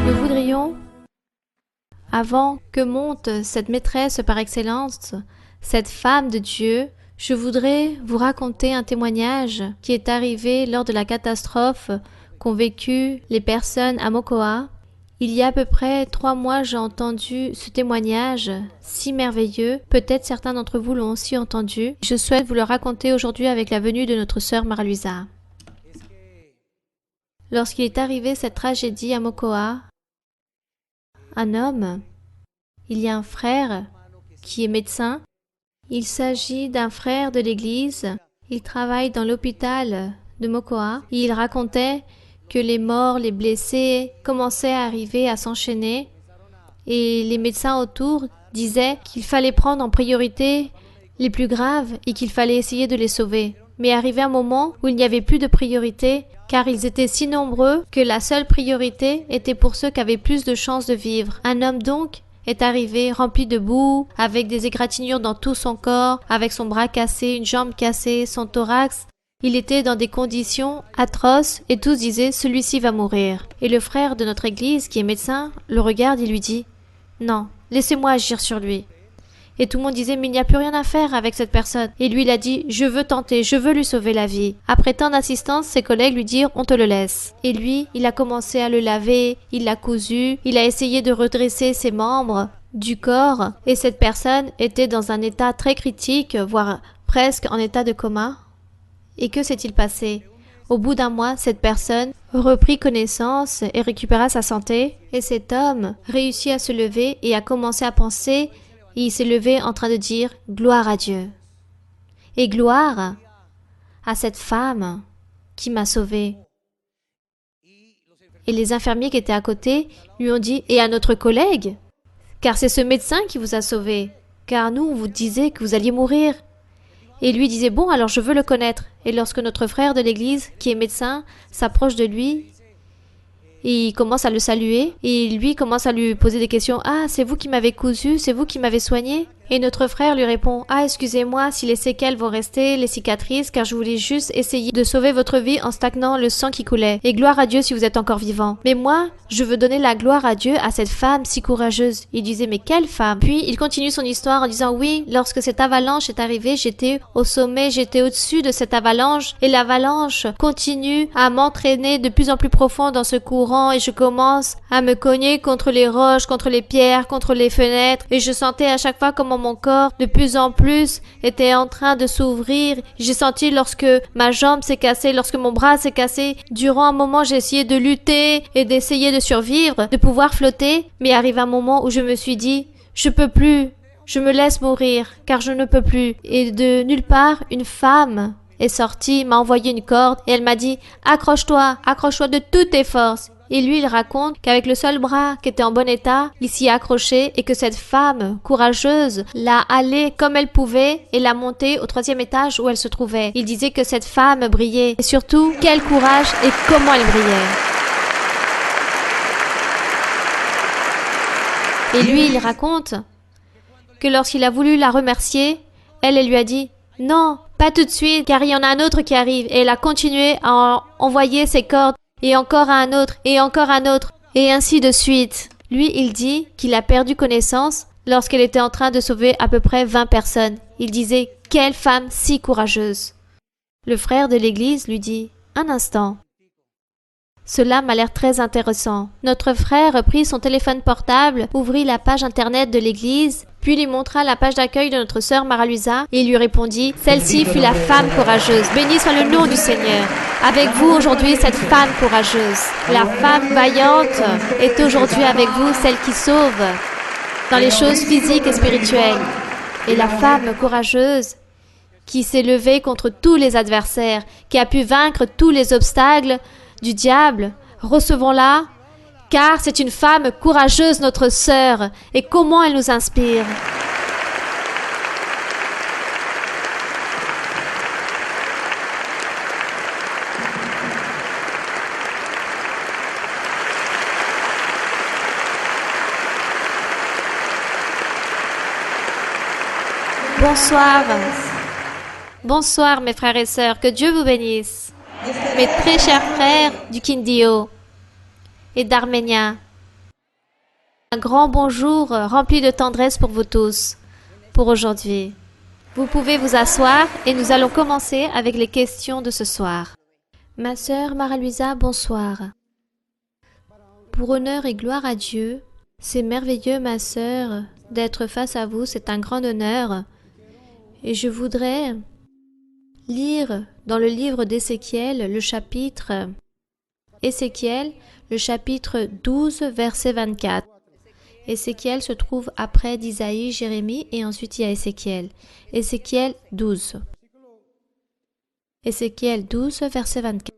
Nous voudrions, avant que monte cette maîtresse par excellence, cette femme de Dieu, je voudrais vous raconter un témoignage qui est arrivé lors de la catastrophe qu'ont vécu les personnes à Mocoa. Il y a à peu près 3 mois, j'ai entendu ce témoignage si merveilleux. Peut-être certains d'entre vous l'ont aussi entendu. Je souhaite vous le raconter aujourd'hui avec la venue de notre sœur Mara-Luisa. Lorsqu'il est arrivé cette tragédie à Mocoa, un homme, il y a un frère qui est médecin. Il s'agit d'un frère de l'église. Il travaille dans l'hôpital de Mocoa. Il racontait que les morts, les blessés commençaient à arriver, à s'enchaîner. Et les médecins autour disaient qu'il fallait prendre en priorité les plus graves et qu'il fallait essayer de les sauver. Mais arrivait un moment où il n'y avait plus de priorité, car ils étaient si nombreux que la seule priorité était pour ceux qui avaient plus de chances de vivre. Un homme donc est arrivé rempli de boue, avec des égratignures dans tout son corps, avec son bras cassé, une jambe cassée, son thorax. Il était dans des conditions atroces et tous disaient « celui-ci va mourir ». Et le frère de notre église, qui est médecin, le regarde et lui dit « non, laissez-moi agir sur lui ». Et tout le monde disait « mais il n'y a plus rien à faire avec cette personne ». Et lui, il a dit « je veux tenter, je veux lui sauver la vie ». Après tant d'assistance, ses collègues lui dirent « on te le laisse ». Et lui, il a commencé à le laver, il l'a cousu, il a essayé de redresser ses membres du corps. Et cette personne était dans un état très critique, voire presque en état de coma. Et que s'est-il passé? Au bout d'un mois, cette personne reprit connaissance et récupéra sa santé. Et cet homme réussit à se lever et a commencé à penser. Et il s'est levé en train de dire « gloire à Dieu ». Et gloire à cette femme qui m'a sauvé. Et les infirmiers qui étaient à côté lui ont dit « et à notre collègue, car c'est ce médecin qui vous a sauvé, car nous, on vous disait que vous alliez mourir ». Et lui disait « bon, alors je veux le connaître ». Et lorsque notre frère de l'église, qui est médecin, s'approche de lui, et il commence à le saluer, et lui commence à lui poser des questions. « Ah, c'est vous qui m'avez cousu, c'est vous qui m'avez soigné ?» Et notre frère lui répond « Ah, excusez-moi si les séquelles vont rester, les cicatrices, car je voulais juste essayer de sauver votre vie en stagnant le sang qui coulait. Et gloire à Dieu si vous êtes encore vivant. Mais moi, je veux donner la gloire à Dieu à cette femme si courageuse. » Il disait « mais quelle femme ?» Puis il continue son histoire en disant « oui, lorsque cette avalanche est arrivée, j'étais au sommet, j'étais au-dessus de cette avalanche, et l'avalanche continue à m'entraîner de plus en plus profond dans ce courant, et je commence à me cogner contre les roches, contre les pierres, contre les fenêtres, et je sentais à chaque fois comment mon corps de plus en plus était en train de s'ouvrir. J'ai senti lorsque ma jambe s'est cassée, lorsque mon bras s'est cassé. Durant un moment, j'ai essayé de lutter et d'essayer de survivre, de pouvoir flotter, mais arrive un moment où je me suis dit « je peux plus, je me laisse mourir, car je ne peux plus ». Et de nulle part, une femme est sortie, m'a envoyé une corde et elle m'a dit « accroche-toi, accroche-toi de toutes tes forces ». Et lui, il raconte qu'avec le seul bras qui était en bon état, il s'y est accroché et que cette femme courageuse l'a allé comme elle pouvait et l'a monté au 3e étage où elle se trouvait. Il disait que cette femme brillait et surtout, quel courage et comment elle brillait. Et lui, il raconte que lorsqu'il a voulu la remercier, elle lui a dit « non, pas tout de suite, car il y en a un autre qui arrive. » Et elle a continué à envoyer ses cordes. Et encore à un autre, et encore un autre, et ainsi de suite. Lui, il dit qu'il a perdu connaissance lorsqu'elle était en train de sauver à peu près 20 personnes. Il disait « quelle femme si courageuse !» Le frère de l'église lui dit « un instant. Cela m'a l'air très intéressant. Notre frère prit son téléphone portable, ouvrit la page internet de l'église, puis lui montra la page d'accueil de notre sœur Mara-Luisa et il lui répondit « Celle-ci fut la femme courageuse. Béni soit le nom du Seigneur. Avec vous aujourd'hui cette femme courageuse. La femme vaillante est aujourd'hui avec vous celle qui sauve dans les choses physiques et spirituelles. Et la femme courageuse qui s'est levée contre tous les adversaires, qui a pu vaincre tous les obstacles du diable, recevons-la, car c'est une femme courageuse, notre sœur, et comment elle nous inspire. Bonsoir. Bonsoir mes frères et sœurs, que Dieu vous bénisse. Mes très chers frères du Kindio et d'Arménia. Un grand bonjour rempli de tendresse pour vous tous, pour aujourd'hui. Vous pouvez vous asseoir et nous allons commencer avec les questions de ce soir. Ma sœur Mara-Luisa, bonsoir. Pour honneur et gloire à Dieu, c'est merveilleux ma sœur d'être face à vous, c'est un grand honneur. Et je voudrais lire dans le livre d'Ézéchiel le chapitre 12, verset 24. Ézéchiel se trouve après d'Isaïe, Jérémie et ensuite il y a Ézéchiel. Ézéchiel 12. Ézéchiel 12, verset 24.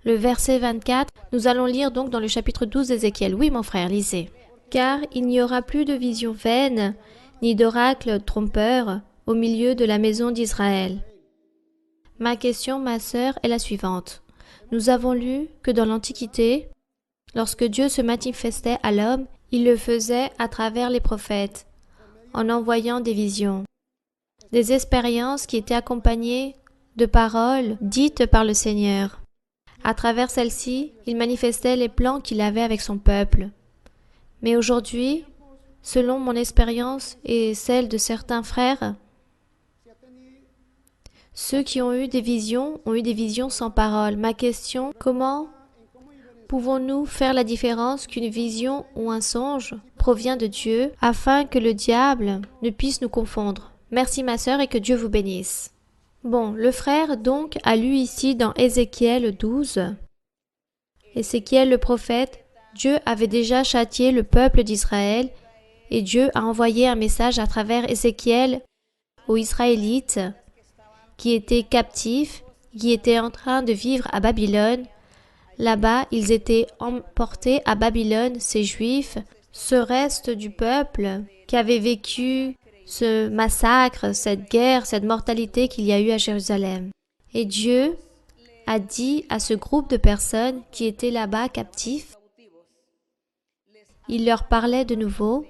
Le verset 24, nous allons lire donc dans le chapitre 12 d'Ézéchiel. Oui mon frère, lisez. Car il n'y aura plus de vision vaine, ni d'oracle trompeur au milieu de la maison d'Israël. Ma question, ma sœur, est la suivante. Nous avons lu que dans l'Antiquité, lorsque Dieu se manifestait à l'homme, il le faisait à travers les prophètes, en envoyant des visions, des expériences qui étaient accompagnées de paroles dites par le Seigneur. À travers celles-ci, il manifestait les plans qu'il avait avec son peuple. Mais aujourd'hui, selon mon expérience et celle de certains frères, ceux qui ont eu des visions sans parole. Ma question, comment pouvons-nous faire la différence qu'une vision ou un songe provient de Dieu afin que le diable ne puisse nous confondre? Merci ma sœur et que Dieu vous bénisse. Bon, le frère donc a lu ici dans Ézéchiel 12. Ézéchiel le prophète, Dieu avait déjà châtié le peuple d'Israël et Dieu a envoyé un message à travers Ézéchiel aux Israélites qui étaient captifs, qui étaient en train de vivre à Babylone. Là-bas, ils étaient emportés à Babylone, ces Juifs, ce reste du peuple qui avait vécu ce massacre, cette guerre, cette mortalité qu'il y a eu à Jérusalem. Et Dieu a dit à ce groupe de personnes qui étaient là-bas captifs, il leur parlait de nouveau.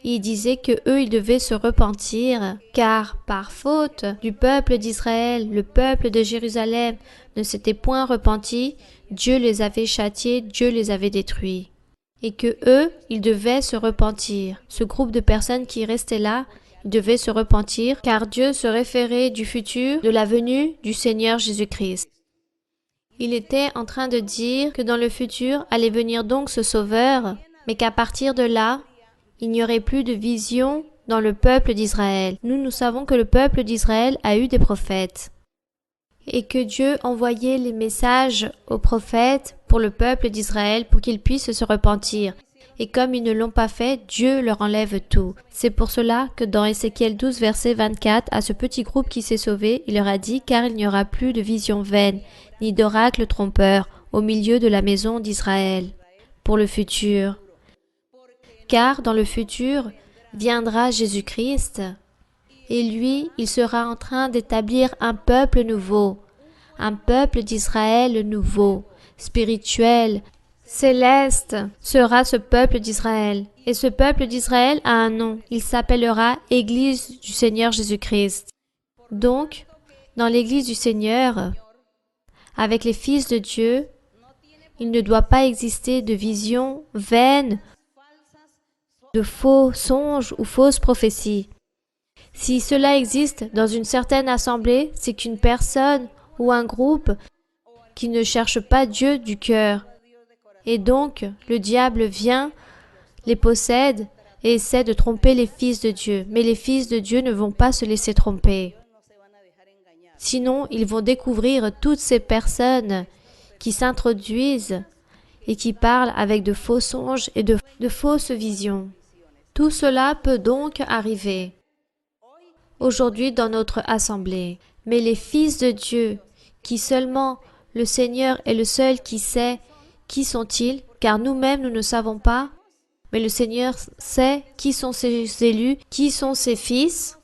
Il disait que eux, ils devaient se repentir, car par faute du peuple d'Israël, le peuple de Jérusalem ne s'était point repenti, Dieu les avait châtiés, Dieu les avait détruits. Et que eux, ils devaient se repentir. Ce groupe de personnes qui restaient là, ils devaient se repentir, car Dieu se référait du futur, de la venue du Seigneur Jésus-Christ. Il était en train de dire que dans le futur allait venir donc ce Sauveur, mais qu'à partir de là, il n'y aurait plus de vision dans le peuple d'Israël. Nous savons que le peuple d'Israël a eu des prophètes et que Dieu envoyait les messages aux prophètes pour le peuple d'Israël pour qu'ils puissent se repentir. Et comme ils ne l'ont pas fait, Dieu leur enlève tout. C'est pour cela que dans Ézéchiel 12, verset 24, à ce petit groupe qui s'est sauvé, il leur a dit « Car il n'y aura plus de vision vaine, ni d'oracle trompeur au milieu de la maison d'Israël. » Pour le futur. Car dans le futur viendra Jésus-Christ et lui, il sera en train d'établir un peuple nouveau, un peuple d'Israël nouveau, spirituel, céleste sera ce peuple d'Israël. Et ce peuple d'Israël a un nom, il s'appellera Église du Seigneur Jésus-Christ. Donc, dans l'Église du Seigneur, avec les fils de Dieu, il ne doit pas exister de vision vaine, de faux songes ou fausses prophéties. Si cela existe dans une certaine assemblée, c'est qu'une personne ou un groupe qui ne cherchent pas Dieu du cœur. Et donc, le diable vient, les possède et essaie de tromper les fils de Dieu. Mais les fils de Dieu ne vont pas se laisser tromper. Sinon, ils vont découvrir toutes ces personnes qui s'introduisent et qui parlent avec de faux songes et de fausses visions. Tout cela peut donc arriver aujourd'hui dans notre assemblée. Mais les fils de Dieu, qui seulement le Seigneur est le seul qui sait qui sont-ils, car nous-mêmes nous ne savons pas, mais le Seigneur sait qui sont ses élus, qui sont ses fils,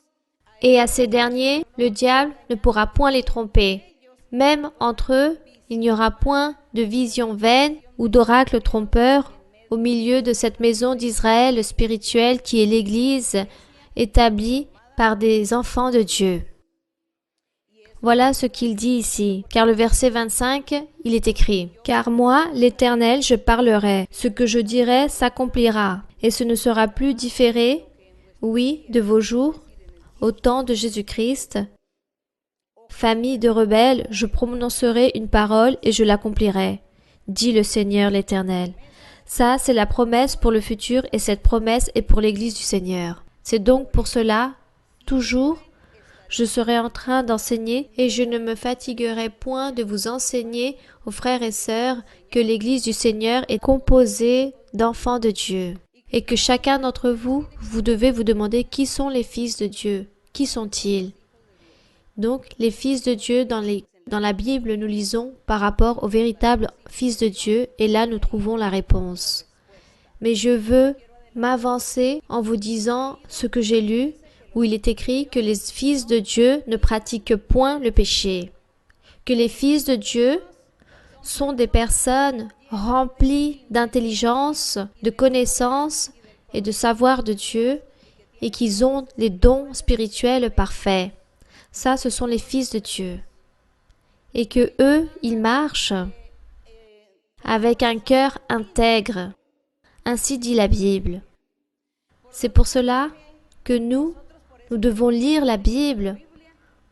et à ces derniers, le diable ne pourra point les tromper. Même entre eux, il n'y aura point de vision vaine ou d'oracle trompeur au milieu de cette maison d'Israël spirituelle qui est l'Église établie par des enfants de Dieu. Voilà ce qu'il dit ici, car le verset 25, il est écrit « Car moi, l'Éternel, je parlerai, ce que je dirai s'accomplira, et ce ne sera plus différé, oui, de vos jours, au temps de Jésus-Christ. Famille de rebelles, je prononcerai une parole et je l'accomplirai, dit le Seigneur l'Éternel. » Ça, c'est la promesse pour le futur et cette promesse est pour l'Église du Seigneur. C'est donc pour cela, toujours, je serai en train d'enseigner et je ne me fatiguerai point de vous enseigner aux frères et sœurs que l'Église du Seigneur est composée d'enfants de Dieu et que chacun d'entre vous, vous devez vous demander qui sont les fils de Dieu, qui sont-ils? Donc, les fils de Dieu dans la Bible, nous lisons par rapport aux véritables fils de Dieu et là nous trouvons la réponse. Mais je veux m'avancer en vous disant ce que j'ai lu où il est écrit que les fils de Dieu ne pratiquent point le péché, que les fils de Dieu sont des personnes remplies d'intelligence, de connaissance et de savoir de Dieu et qu'ils ont les dons spirituels parfaits. Ça, ce sont les fils de Dieu. Et que eux, ils marchent avec un cœur intègre. Ainsi dit la Bible. C'est pour cela que nous devons lire la Bible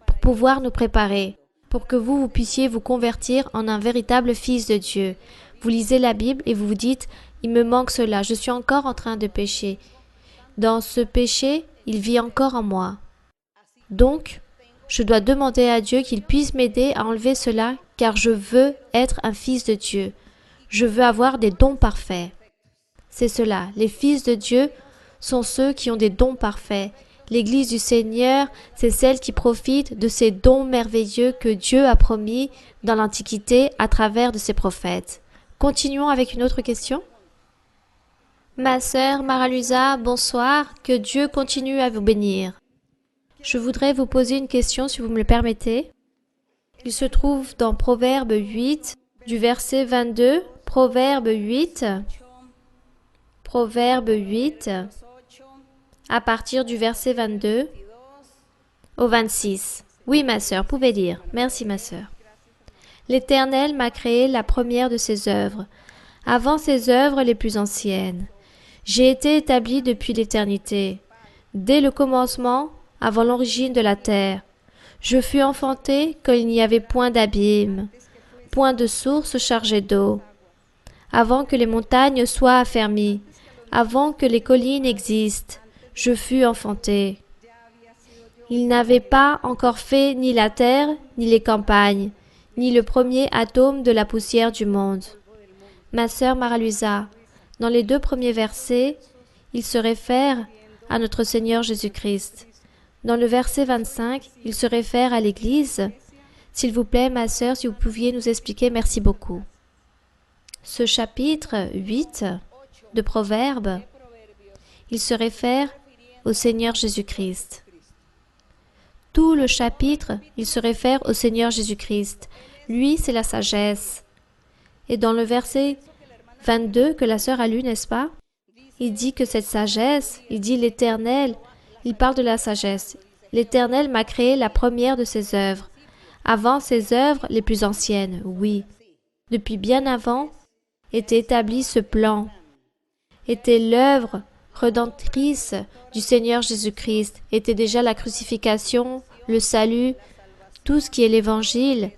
pour pouvoir nous préparer, pour que vous puissiez vous convertir en un véritable fils de Dieu. Vous lisez la Bible et vous vous dites, il me manque cela, je suis encore en train de pécher. Dans ce péché, il vit encore en moi. Donc, je dois demander à Dieu qu'il puisse m'aider à enlever cela, car je veux être un fils de Dieu. Je veux avoir des dons parfaits. C'est cela, les fils de Dieu sont ceux qui ont des dons parfaits. L'Église du Seigneur, c'est celle qui profite de ces dons merveilleux que Dieu a promis dans l'Antiquité à travers de ses prophètes. Continuons avec une autre question. Ma sœur Maralusa, bonsoir, que Dieu continue à vous bénir. Je voudrais vous poser une question si vous me le permettez. Il se trouve dans Proverbe 8, du verset 22, Proverbe 8, à partir du verset 22 au 26. Oui, ma sœur, pouvez lire. Merci, ma sœur. L'Éternel m'a créé la première de ses œuvres, avant ses œuvres les plus anciennes. J'ai été établi depuis l'éternité, dès le commencement, avant l'origine de la terre. Je fus enfanté quand il n'y avait point d'abîme, point de source chargée d'eau. Avant que les montagnes soient affermies, avant que les collines existent, je fus enfanté. Il n'avait pas encore fait ni la terre, ni les campagnes, ni le premier atome de la poussière du monde. Ma sœur Maralusa, dans les 2 premiers versets, il se réfère à notre Seigneur Jésus-Christ. Dans le verset 25, il se réfère à l'Église. S'il vous plaît, ma sœur, si vous pouviez nous expliquer, merci beaucoup. Ce chapitre 8 de Proverbes, il se réfère au Seigneur Jésus-Christ. Tout le chapitre, il se réfère au Seigneur Jésus-Christ. Lui, c'est la sagesse. Et dans le verset 22 que la sœur a lu, n'est-ce pas? Il dit que cette sagesse, il dit l'Éternel, il parle de la sagesse. L'Éternel m'a créé la première de ses œuvres, avant ses œuvres les plus anciennes, oui. Depuis bien avant, était établi ce plan, était l'œuvre rédemptrice du Seigneur Jésus-Christ, était déjà la crucifixion, le salut, tout ce qui est l'Évangile,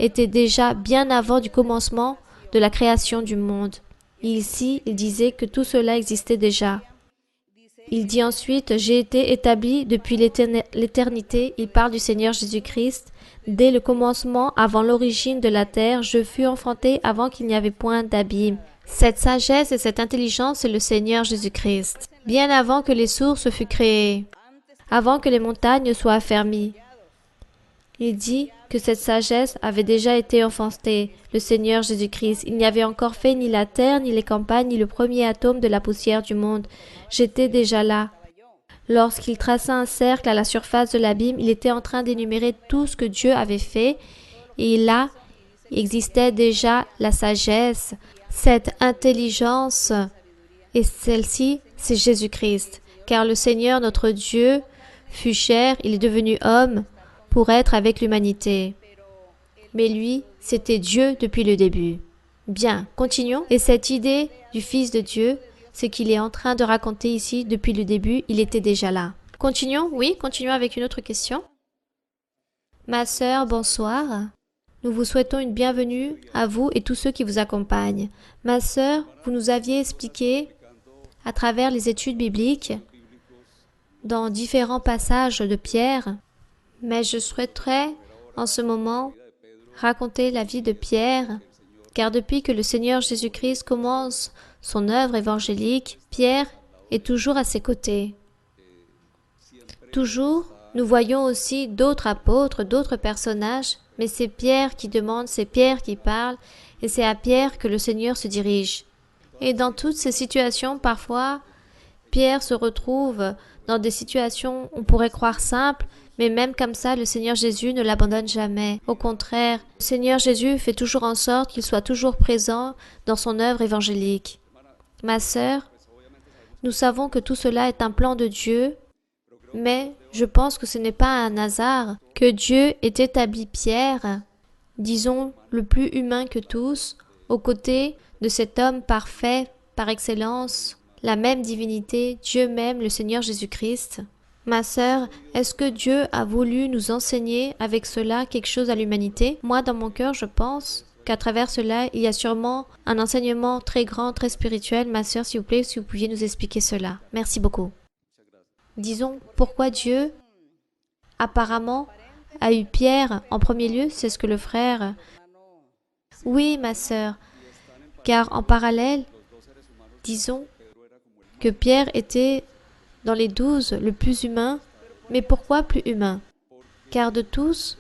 était déjà bien avant du commencement de la création du monde. Et ici, il disait que tout cela existait déjà. Il dit ensuite, j'ai été établi depuis l'éternité. Il parle du Seigneur Jésus-Christ. Dès le commencement, avant l'origine de la terre, je fus enfanté avant qu'il n'y avait point d'abîme. Cette sagesse et cette intelligence, c'est le Seigneur Jésus-Christ. Bien avant que les sources fussent créées, avant que les montagnes soient affermies. Il dit que cette sagesse avait déjà été enfantée, le Seigneur Jésus-Christ. Il n'y avait encore fait ni la terre, ni les campagnes, ni le premier atome de la poussière du monde. J'étais déjà là. Lorsqu'il traça un cercle à la surface de l'abîme, il était en train d'énumérer tout ce que Dieu avait fait. Et là, existait déjà la sagesse, cette intelligence. Et celle-ci, c'est Jésus-Christ. Car le Seigneur, notre Dieu, fut chair, il est devenu homme, pour être avec l'humanité. Mais lui, c'était Dieu depuis le début. Bien, continuons. Et cette idée du Fils de Dieu, c'est qu'il est en train de raconter ici, depuis le début, il était déjà là. Continuons, oui, continuons avec une autre question. Ma sœur, bonsoir. Nous vous souhaitons une bienvenue à vous et tous ceux qui vous accompagnent. Ma sœur, vous nous aviez expliqué, à travers les études bibliques, dans différents passages de Pierre, mais je souhaiterais, en ce moment, raconter la vie de Pierre, car depuis que le Seigneur Jésus-Christ commence son œuvre évangélique, Pierre est toujours à ses côtés. Toujours, nous voyons aussi d'autres apôtres, d'autres personnages, mais c'est Pierre qui demande, c'est Pierre qui parle, et c'est à Pierre que le Seigneur se dirige. Et dans toutes ces situations, parfois, Pierre se retrouve dans des situations, on pourrait croire simples, mais même comme ça, le Seigneur Jésus ne l'abandonne jamais. Au contraire, le Seigneur Jésus fait toujours en sorte qu'il soit toujours présent dans son œuvre évangélique. Ma sœur, nous savons que tout cela est un plan de Dieu, mais je pense que ce n'est pas un hasard que Dieu ait établi Pierre, disons le plus humain que tous, aux côtés de cet homme parfait par excellence, la même divinité, Dieu même, le Seigneur Jésus-Christ. Ma sœur, est-ce que Dieu a voulu nous enseigner avec cela quelque chose à l'humanité? Moi, dans mon cœur, je pense qu'à travers cela, il y a sûrement un enseignement très grand, très spirituel. Ma sœur, s'il vous plaît, si vous pouviez nous expliquer cela. Merci beaucoup. Disons, pourquoi Dieu, apparemment, a eu Pierre en premier lieu? C'est ce que le frère... Oui, ma sœur, car en parallèle, disons que Pierre était dans les 12 le plus humain, mais pourquoi plus humain? Car de tous,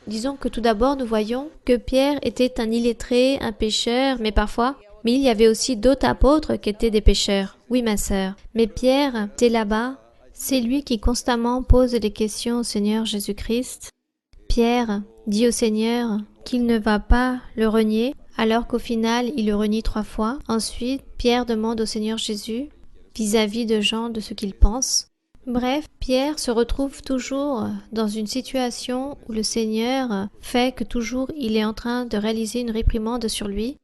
disons que tout d'abord nous voyons que Pierre était un illettré, un pécheur, mais il y avait aussi d'autres apôtres qui étaient des pécheurs. Oui, ma sœur, mais Pierre était là-bas, c'est lui qui constamment pose des questions au Seigneur Jésus-Christ. Pierre dit au Seigneur qu'il ne va pas le renier, alors qu'au final, il le renie 3 fois. Ensuite, Pierre demande au Seigneur Jésus vis-à-vis de Jean de ce qu'il pense. Bref, Pierre se retrouve toujours dans une situation où le Seigneur fait que toujours il est en train de réaliser une réprimande sur lui.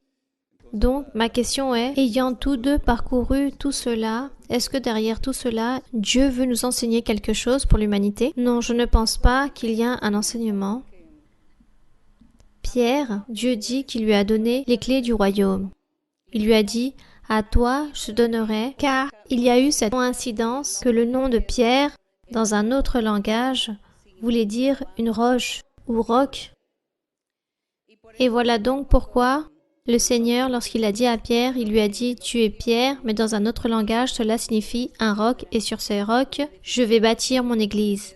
Donc, ma question est, ayant tous deux parcouru tout cela, est-ce que derrière tout cela, Dieu veut nous enseigner quelque chose pour l'humanité? Non, je ne pense pas qu'il y a un enseignement. Pierre, Dieu dit qu'il lui a donné les clés du royaume. Il lui a dit, « À toi, je donnerai », car il y a eu cette coïncidence que le nom de Pierre, dans un autre langage, voulait dire une roche ou roc. Et voilà donc pourquoi le Seigneur, lorsqu'il a dit à Pierre, il lui a dit « Tu es Pierre », mais dans un autre langage, cela signifie un roc, et sur ces rocs, je vais bâtir mon église.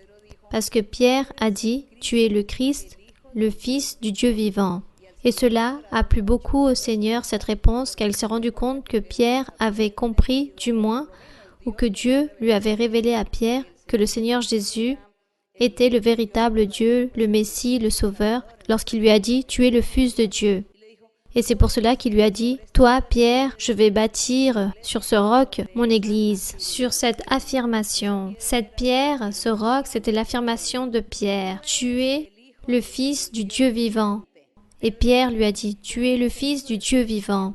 Parce que Pierre a dit « Tu es le Christ, le Fils du Dieu vivant ». Et cela a plu beaucoup au Seigneur, cette réponse, car il s'est rendu compte que Pierre avait compris, du moins, ou que Dieu lui avait révélé à Pierre que le Seigneur Jésus était le véritable Dieu, le Messie, le Sauveur, lorsqu'il lui a dit « Tu es le Fils de Dieu ». Et c'est pour cela qu'il lui a dit « Toi, Pierre, je vais bâtir sur ce roc mon église ». Sur cette affirmation, cette pierre, ce roc, c'était l'affirmation de Pierre. « Tu es le Fils du Dieu vivant ». Et Pierre lui a dit « Tu es le Fils du Dieu vivant ».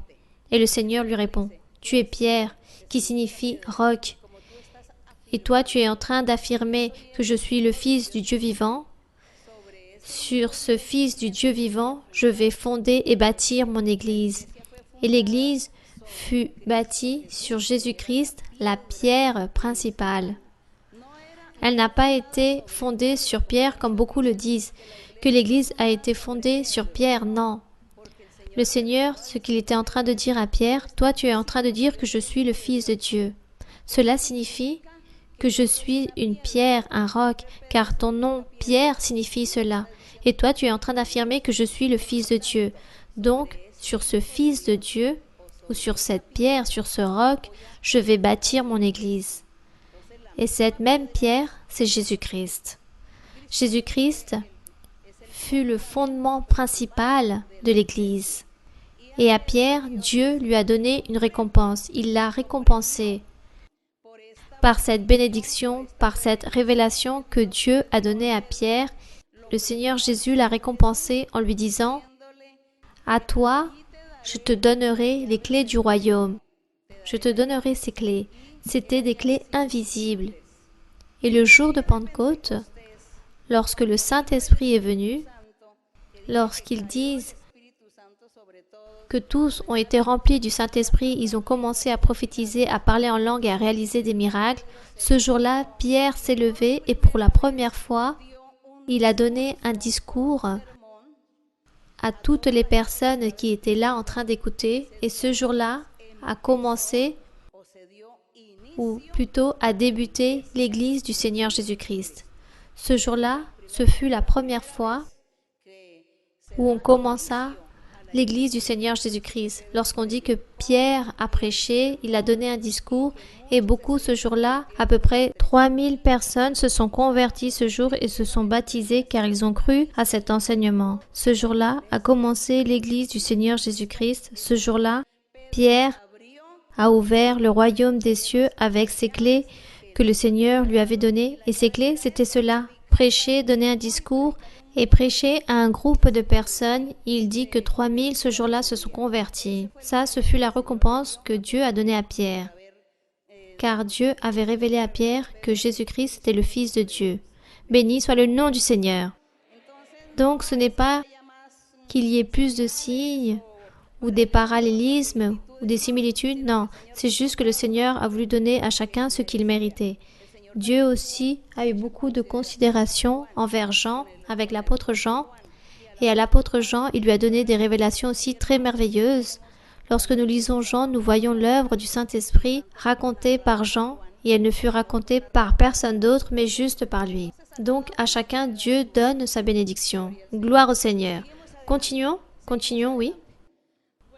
Et le Seigneur lui répond « Tu es Pierre », qui signifie roc. Et toi, tu es en train d'affirmer que je suis le Fils du Dieu vivant. sur ce Fils du Dieu vivant, je vais fonder et bâtir mon Église. Et l'Église fut bâtie sur Jésus-Christ, la pierre principale. Elle n'a pas été fondée sur Pierre comme beaucoup le disent, que l'Église a été fondée sur Pierre, non. Le Seigneur, ce qu'il était en train de dire à Pierre, toi tu es en train de dire que je suis le Fils de Dieu. Cela signifie que je suis une pierre, un roc, car ton nom, Pierre, signifie cela. Et toi tu es en train d'affirmer que je suis le Fils de Dieu. Donc, sur ce Fils de Dieu, ou sur cette pierre, sur ce roc, je vais bâtir mon Église. Et cette même pierre, c'est Jésus-Christ. Jésus-Christ fut le fondement principal de l'Église. Et à Pierre, Dieu lui a donné une récompense. Il l'a récompensé par cette bénédiction, par cette révélation que Dieu a donnée à Pierre. Le Seigneur Jésus l'a récompensé en lui disant « À toi, je te donnerai les clés du royaume. Je te donnerai ces clés. » C'étaient des clés invisibles. Et le jour de Pentecôte, lorsque le Saint-Esprit est venu, lorsqu'ils disent que tous ont été remplis du Saint-Esprit, ils ont commencé à prophétiser, à parler en langue et à réaliser des miracles. Ce jour-là, Pierre s'est levé et pour la première fois, il a donné un discours à toutes les personnes qui étaient là en train d'écouter. Et ce jour-là a commencé, ou plutôt a débuté l'Église du Seigneur Jésus-Christ. Ce jour-là, ce fut la première fois où on commença l'Église du Seigneur Jésus-Christ. Lorsqu'on dit que Pierre a prêché, il a donné un discours et beaucoup ce jour-là, à peu près 3000 personnes se sont converties ce jour et se sont baptisées car ils ont cru à cet enseignement. Ce jour-là a commencé l'Église du Seigneur Jésus-Christ. Ce jour-là, Pierre a ouvert le royaume des cieux avec ses clés que le Seigneur lui avait données. Et ces clés, c'était cela, prêcher, donner un discours et prêcher à un groupe de personnes. Il dit que 3000 ce jour-là se sont convertis. Ça, ce fut la récompense que Dieu a donnée à Pierre. Car Dieu avait révélé à Pierre que Jésus-Christ était le Fils de Dieu. Béni soit le nom du Seigneur. Donc, ce n'est pas qu'il y ait plus de signes ou des parallélismes ou des similitudes, non. C'est juste que le Seigneur a voulu donner à chacun ce qu'il méritait. Dieu aussi a eu beaucoup de considération envers Jean, avec l'apôtre Jean. Et à l'apôtre Jean, il lui a donné des révélations aussi très merveilleuses. Lorsque nous lisons Jean, nous voyons l'œuvre du Saint-Esprit racontée par Jean, et elle ne fut racontée par personne d'autre, mais juste par lui. Donc, à chacun, Dieu donne sa bénédiction. Gloire au Seigneur. Continuons, oui.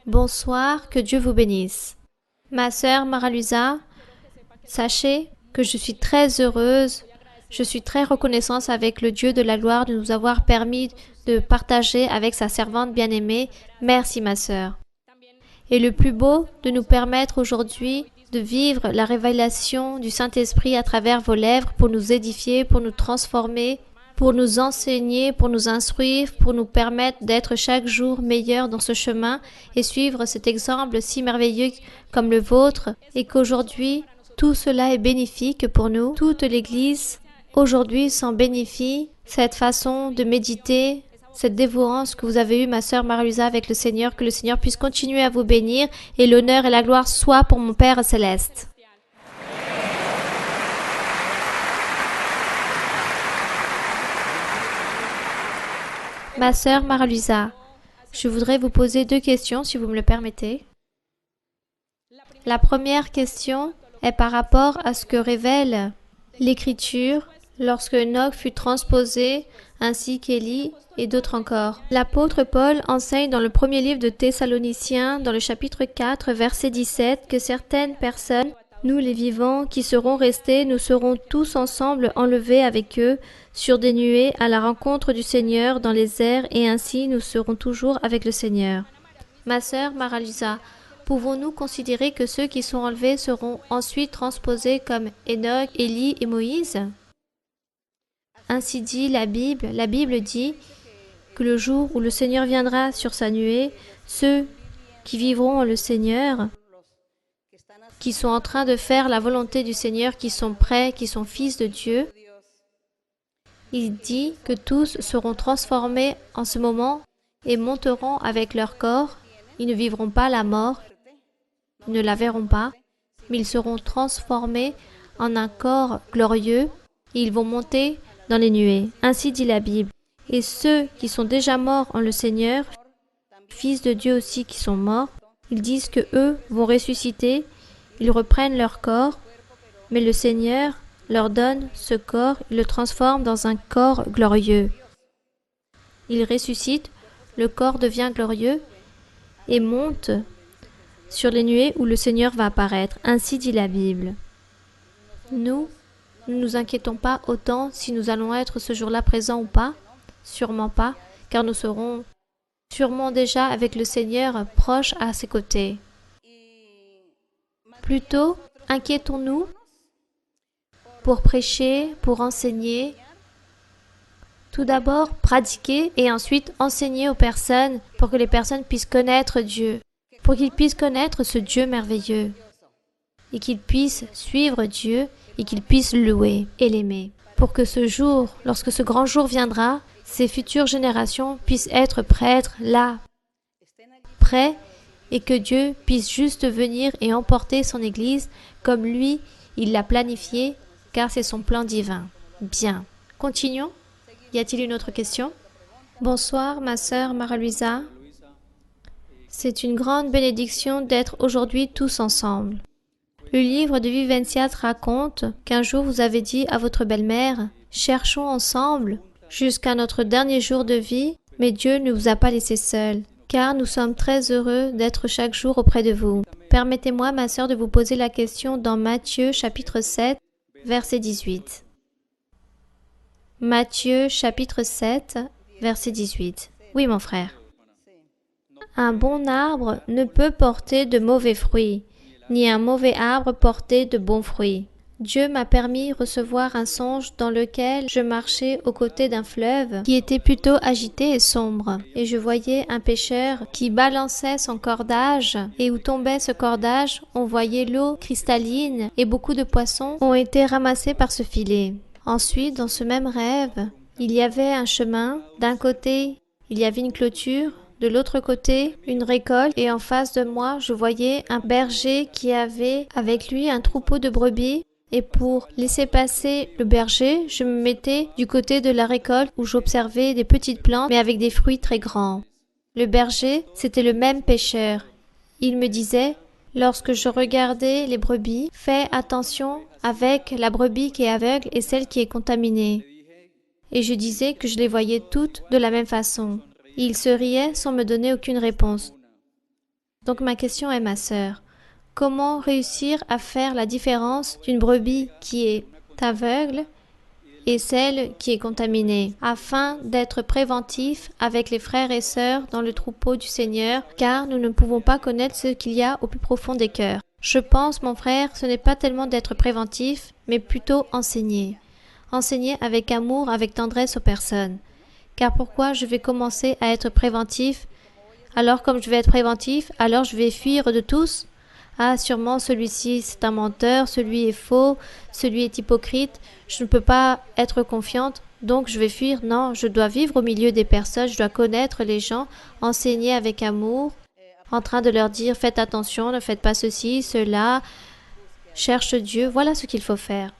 Bonsoir, que Dieu vous bénisse. Ma sœur Maralusa, sachez que je suis très heureuse, je suis très reconnaissante avec le Dieu de la gloire de nous avoir permis de partager avec sa servante bien-aimée. Merci ma sœur. Et le plus beau, de nous permettre aujourd'hui de vivre la révélation du Saint-Esprit à travers vos lèvres pour nous édifier, pour nous transformer, pour nous enseigner, pour nous instruire, pour nous permettre d'être chaque jour meilleurs dans ce chemin et suivre cet exemple si merveilleux comme le vôtre et qu'aujourd'hui, tout cela est bénéfique pour nous. Toute l'Église aujourd'hui s'en bénéficie, cette façon de méditer, cette dévouance que vous avez eue, ma sœur Marie-Luisa, avec le Seigneur, que le Seigneur puisse continuer à vous bénir et l'honneur et la gloire soient pour mon Père céleste. Ma sœur Marie-Luisa, je voudrais vous poser 2 questions si vous me le permettez. La première question est par rapport à ce que révèle l'Écriture lorsque Enoch fut transposé, ainsi qu'Élie et d'autres encore. L'apôtre Paul enseigne dans le premier livre de Thessaloniciens, dans le chapitre 4, verset 17, que certaines personnes, nous les vivants, qui seront restés, nous serons tous ensemble enlevés avec eux sur des nuées à la rencontre du Seigneur dans les airs, et ainsi nous serons toujours avec le Seigneur. Ma sœur Maralusa, pouvons-nous considérer que ceux qui sont enlevés seront ensuite transposés comme Enoch, Élie et Moïse? Ainsi dit la Bible. La Bible dit que le jour où le Seigneur viendra sur sa nuée, ceux qui vivront en le Seigneur, qui sont en train de faire la volonté du Seigneur, qui sont prêts, qui sont fils de Dieu, Il dit que tous seront transformés en ce moment et monteront avec leur corps. Ils ne vivront pas la mort, ils ne la verront pas, mais ils seront transformés en un corps glorieux et ils vont monter dans les nuées. Ainsi dit la Bible. Et ceux qui sont déjà morts en le Seigneur, fils de Dieu aussi qui sont morts, ils disent que eux vont ressusciter, ils reprennent leur corps, mais le Seigneur leur donne ce corps, il le transforme dans un corps glorieux. Ils ressuscitent, le corps devient glorieux et monte sur les nuées où le Seigneur va apparaître. Ainsi dit la Bible. Nous ne nous inquiétons pas autant si nous allons être ce jour-là présents ou pas, sûrement pas, car nous serons sûrement déjà avec le Seigneur proche à ses côtés. Plutôt, inquiétons-nous pour prêcher, pour enseigner. Tout d'abord, pratiquer et ensuite enseigner aux personnes pour que les personnes puissent connaître Dieu, pour qu'ils puissent connaître ce Dieu merveilleux et qu'ils puissent suivre Dieu et qu'ils puissent louer et l'aimer. Pour que ce jour, lorsque ce grand jour viendra, ces futures générations puissent être prêtes là, prêts, et que Dieu puisse juste venir et emporter son Église comme lui, il l'a planifié, car c'est son plan divin. Bien. Continuons. Y a-t-il une autre question? Bonsoir, ma sœur Mara-Luisa. C'est une grande bénédiction d'être aujourd'hui tous ensemble. Le livre de Vivencias raconte qu'un jour vous avez dit à votre belle-mère « Cherchons ensemble jusqu'à notre dernier jour de vie, mais Dieu ne vous a pas laissé seul, car nous sommes très heureux d'être chaque jour auprès de vous. » Permettez-moi, ma sœur, de vous poser la question dans Matthieu chapitre 7, verset 18. Matthieu chapitre 7, verset 18. Oui, mon frère. Un bon arbre ne peut porter de mauvais fruits, ni un mauvais arbre porter de bons fruits. Dieu m'a permis de recevoir un songe dans lequel je marchais aux côtés d'un fleuve qui était plutôt agité et sombre, et je voyais un pêcheur qui balançait son cordage, et où tombait ce cordage, on voyait l'eau cristalline, et beaucoup de poissons ont été ramassés par ce filet. Ensuite, dans ce même rêve, il y avait un chemin, d'un côté, il y avait une clôture, de l'autre côté, une récolte, et en face de moi, je voyais un berger qui avait avec lui un troupeau de brebis. Et pour laisser passer le berger, je me mettais du côté de la récolte où j'observais des petites plantes, mais avec des fruits très grands. Le berger, c'était le même pêcheur. Il me disait, lorsque je regardais les brebis, fais attention avec la brebis qui est aveugle et celle qui est contaminée. Et je disais que je les voyais toutes de la même façon. Il se riait sans me donner aucune réponse. Donc ma question est, ma sœur, comment réussir à faire la différence d'une brebis qui est aveugle et celle qui est contaminée, afin d'être préventif avec les frères et sœurs dans le troupeau du Seigneur, car nous ne pouvons pas connaître ce qu'il y a au plus profond des cœurs. Je pense, mon frère, ce n'est pas tellement d'être préventif, mais plutôt enseigner. Enseigner avec amour, avec tendresse aux personnes. Car pourquoi je vais commencer à être préventif? Alors comme je vais être préventif, alors je vais fuir de tous? Ah, sûrement celui-ci c'est un menteur, celui est faux, celui est hypocrite, je ne peux pas être confiante, donc je vais fuir. Non, je dois vivre au milieu des personnes, je dois connaître les gens, enseigner avec amour, en train de leur dire faites attention, ne faites pas ceci, cela, cherche Dieu, voilà ce qu'il faut faire.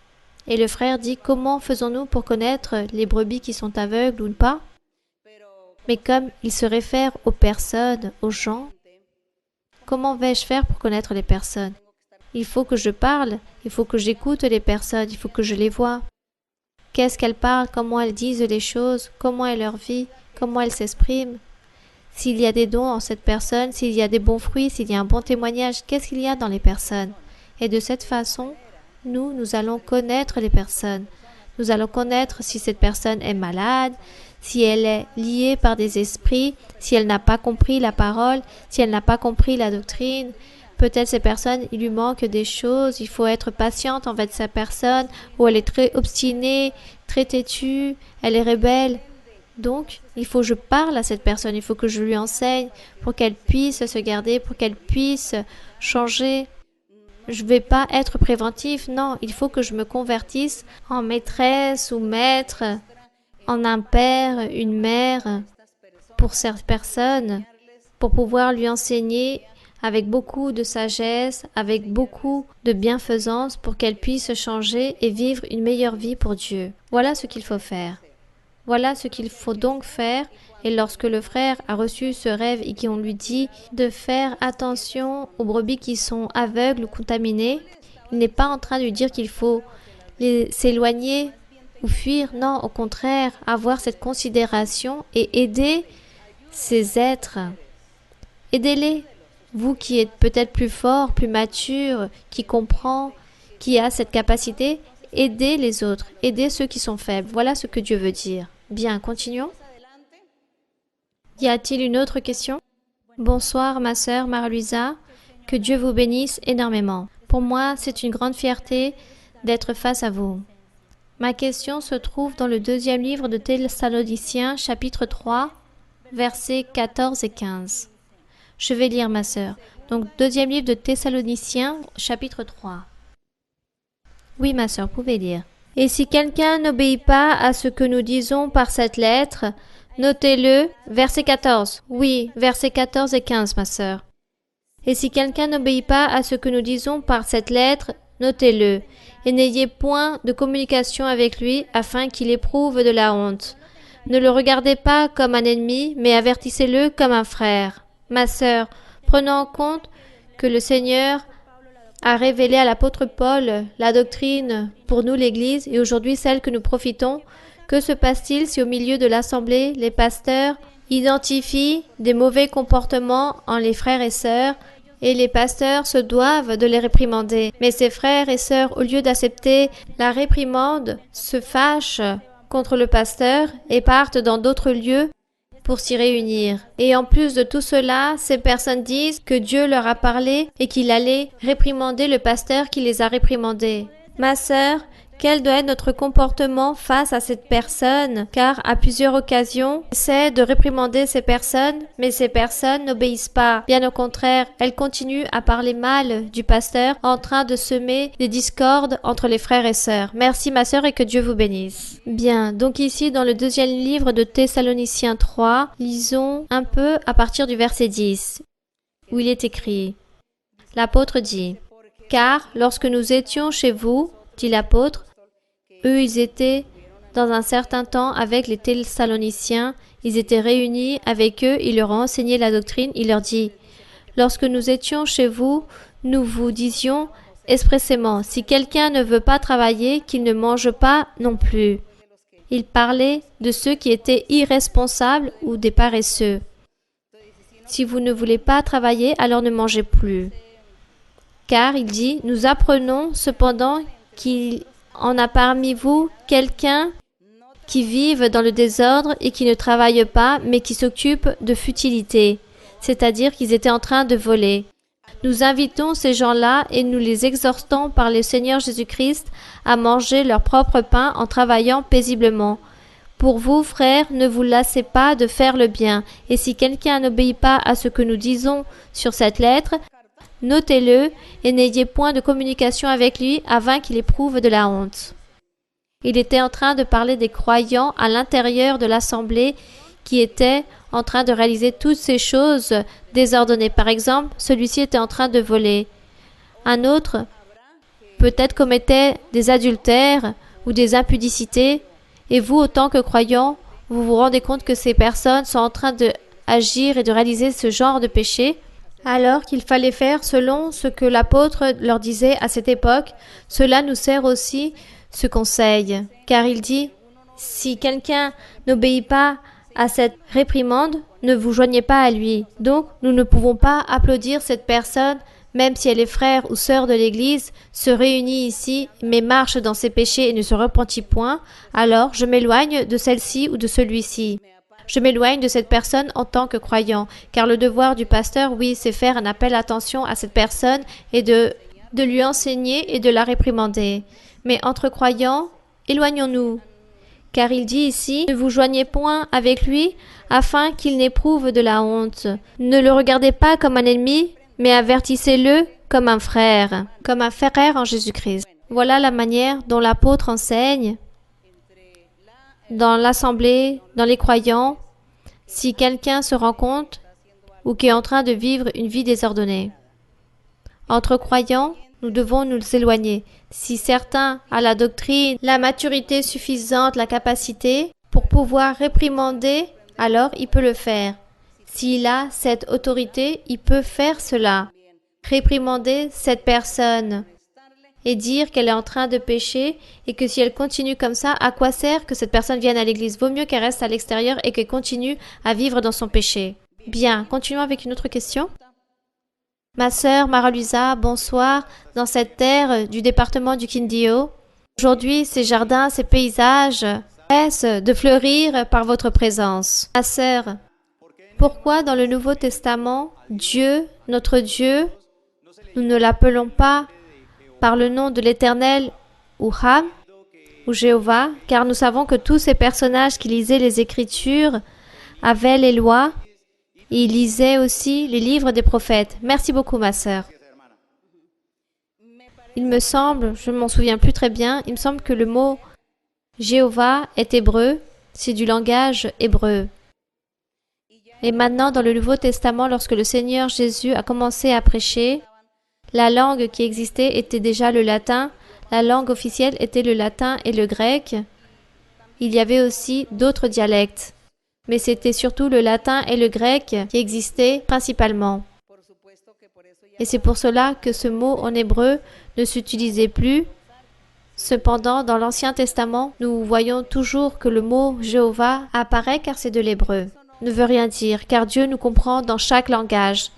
Et le frère dit comment faisons-nous pour connaître les brebis qui sont aveugles ou pas? Mais comme il se réfère aux personnes, aux gens, comment vais-je faire pour connaître les personnes? Il faut que je parle, il faut que j'écoute les personnes, il faut que je les vois. Qu'est-ce qu'elles parlent, comment elles disent les choses, comment est leur vie, comment elles s'expriment. S'il y a des dons en cette personne, s'il y a des bons fruits, s'il y a un bon témoignage, qu'est-ce qu'il y a dans les personnes? Et de cette façon, nous allons connaître les personnes. Nous allons connaître si cette personne est malade, si elle est liée par des esprits, si elle n'a pas compris la parole, si elle n'a pas compris la doctrine. Peut-être ces personnes, il lui manque des choses, il faut être patiente envers sa personne, ou elle est très obstinée, très têtue, elle est rebelle. Donc, il faut que je parle à cette personne, il faut que je lui enseigne pour qu'elle puisse se garder, pour qu'elle puisse changer. Je ne vais pas être préventif, non, il faut que je me convertisse en maîtresse ou maître en un père, une mère pour cette personne, pour pouvoir lui enseigner avec beaucoup de sagesse, avec beaucoup de bienfaisance pour qu'elle puisse changer et vivre une meilleure vie pour Dieu. Voilà ce qu'il faut faire. Voilà ce qu'il faut donc faire. Et lorsque le frère a reçu ce rêve et qu'on lui dit de faire attention aux brebis qui sont aveugles ou contaminées, il n'est pas en train de lui dire qu'il faut s'éloigner ou fuir. Non, au contraire, avoir cette considération et aider ces êtres. Aidez-les. Vous qui êtes peut-être plus fort, plus mature, qui comprend, qui a cette capacité, aidez les autres, aidez ceux qui sont faibles. Voilà ce que Dieu veut dire. Bien, continuons. Y a-t-il une autre question? Bonsoir, ma sœur Marie-Louisa. Que Dieu vous bénisse énormément. Pour moi, c'est une grande fierté d'être face à vous. Ma question se trouve dans le deuxième livre de Thessaloniciens, chapitre 3, versets 14 et 15. Je vais lire, ma sœur. Donc, deuxième livre de Thessaloniciens, chapitre 3. Oui, ma sœur, vous pouvez lire. Et si quelqu'un n'obéit pas à ce que nous disons par cette lettre, notez-le, verset 14. Oui, versets 14 et 15, ma sœur. Et si quelqu'un n'obéit pas à ce que nous disons par cette lettre, notez-le, et n'ayez point de communication avec lui afin qu'il éprouve de la honte. Ne le regardez pas comme un ennemi, mais avertissez-le comme un frère. Ma sœur, prenant en compte que le Seigneur a révélé à l'apôtre Paul la doctrine pour nous l'Église et aujourd'hui celle que nous profitons, que se passe-t-il si au milieu de l'assemblée, les pasteurs identifient des mauvais comportements en les frères et sœurs et les pasteurs se doivent de les réprimander. Mais ces frères et sœurs, au lieu d'accepter la réprimande, se fâchent contre le pasteur et partent dans d'autres lieux pour s'y réunir. Et en plus de tout cela, ces personnes disent que Dieu leur a parlé et qu'il allait réprimander le pasteur qui les a réprimandés. Ma sœur, quel doit être notre comportement face à cette personne? Car à plusieurs occasions, on essaie de réprimander ces personnes, mais ces personnes n'obéissent pas. Bien au contraire, elles continuent à parler mal du pasteur, en train de semer des discordes entre les frères et sœurs. Merci ma sœur et que Dieu vous bénisse. Bien, donc ici dans le deuxième livre de Thessaloniciens 3, lisons un peu à partir du verset 10, où il est écrit. L'apôtre dit, « Car lorsque nous étions chez vous, dit l'apôtre, eux, ils étaient dans un certain temps avec les Thessaloniciens, ils étaient réunis avec eux, il leur a enseigné la doctrine, il leur dit, « Lorsque nous étions chez vous, nous vous disions expressément, si quelqu'un ne veut pas travailler, qu'il ne mange pas non plus. » Il parlait de ceux qui étaient irresponsables ou des paresseux. Si vous ne voulez pas travailler, alors ne mangez plus. Car, il dit, « Nous apprenons cependant qu'il en a parmi vous quelqu'un qui vive dans le désordre et qui ne travaille pas, mais qui s'occupe de futilité, c'est-à-dire qu'ils étaient en train de voler. Nous invitons ces gens-là et nous les exhortons par le Seigneur Jésus-Christ à manger leur propre pain en travaillant paisiblement. Pour vous, frères, ne vous lassez pas de faire le bien, et si quelqu'un n'obéit pas à ce que nous disons sur cette lettre, notez-le et n'ayez point de communication avec lui afin qu'il éprouve de la honte. » Il était en train de parler des croyants à l'intérieur de l'assemblée qui étaient en train de réaliser toutes ces choses désordonnées. Par exemple, celui-ci était en train de voler. Un autre peut-être commettait des adultères ou des impudicités et vous, autant que croyants, vous vous rendez compte que ces personnes sont en train d'agir et de réaliser ce genre de péché. Alors qu'il fallait faire selon ce que l'apôtre leur disait à cette époque, cela nous sert aussi ce conseil, car il dit, si quelqu'un n'obéit pas à cette réprimande, ne vous joignez pas à lui. Donc, nous ne pouvons pas applaudir cette personne, même si elle est frère ou sœur de l'Église, se réunit ici, mais marche dans ses péchés et ne se repentit point, alors je m'éloigne de celle-ci ou de celui-ci. Je m'éloigne de cette personne en tant que croyant, car le devoir du pasteur, oui, c'est faire un appel d'attention à cette personne et de lui enseigner et de la réprimander. Mais entre croyants, éloignons-nous. Car il dit ici, ne vous joignez point avec lui, afin qu'il n'éprouve de la honte. Ne le regardez pas comme un ennemi, mais avertissez-le comme un frère en Jésus-Christ. Voilà la manière dont l'apôtre enseigne dans l'assemblée, dans les croyants, si quelqu'un se rend compte ou qui est en train de vivre une vie désordonnée. Entre croyants, nous devons nous éloigner. Si certains a la doctrine, la maturité suffisante, la capacité pour pouvoir réprimander, alors il peut le faire. S'il a cette autorité, il peut faire cela. Réprimander cette personne et dire qu'elle est en train de pécher et que si elle continue comme ça, à quoi sert que cette personne vienne à l'église? Vaut mieux qu'elle reste à l'extérieur et qu'elle continue à vivre dans son péché. Bien, continuons avec une autre question. Ma sœur Mara-Luisa, bonsoir, dans cette terre du département du Quindío. Aujourd'hui, ces jardins, ces paysages cessent de fleurir par votre présence. Ma sœur, pourquoi dans le Nouveau Testament, Dieu, notre Dieu, nous ne l'appelons pas par le nom de l'Éternel ou Ham ou Jéhovah, car nous savons que tous ces personnages qui lisaient les Écritures avaient les lois. Il lisait aussi les livres des prophètes. Merci beaucoup, ma sœur. Il me semble, je ne m'en souviens plus très bien, il me semble que le mot Jéhovah est hébreu, c'est du langage hébreu. Et maintenant, dans le Nouveau Testament, lorsque le Seigneur Jésus a commencé à prêcher, la langue qui existait était déjà le latin, la langue officielle était le latin et le grec. Il y avait aussi d'autres dialectes. Mais c'était surtout le latin et le grec qui existaient principalement. Et c'est pour cela que ce mot en hébreu ne s'utilisait plus. Cependant, dans l'Ancien Testament, nous voyons toujours que le mot Jéhovah apparaît car c'est de l'hébreu. Ne veut rien dire, car Dieu nous comprend dans chaque langage.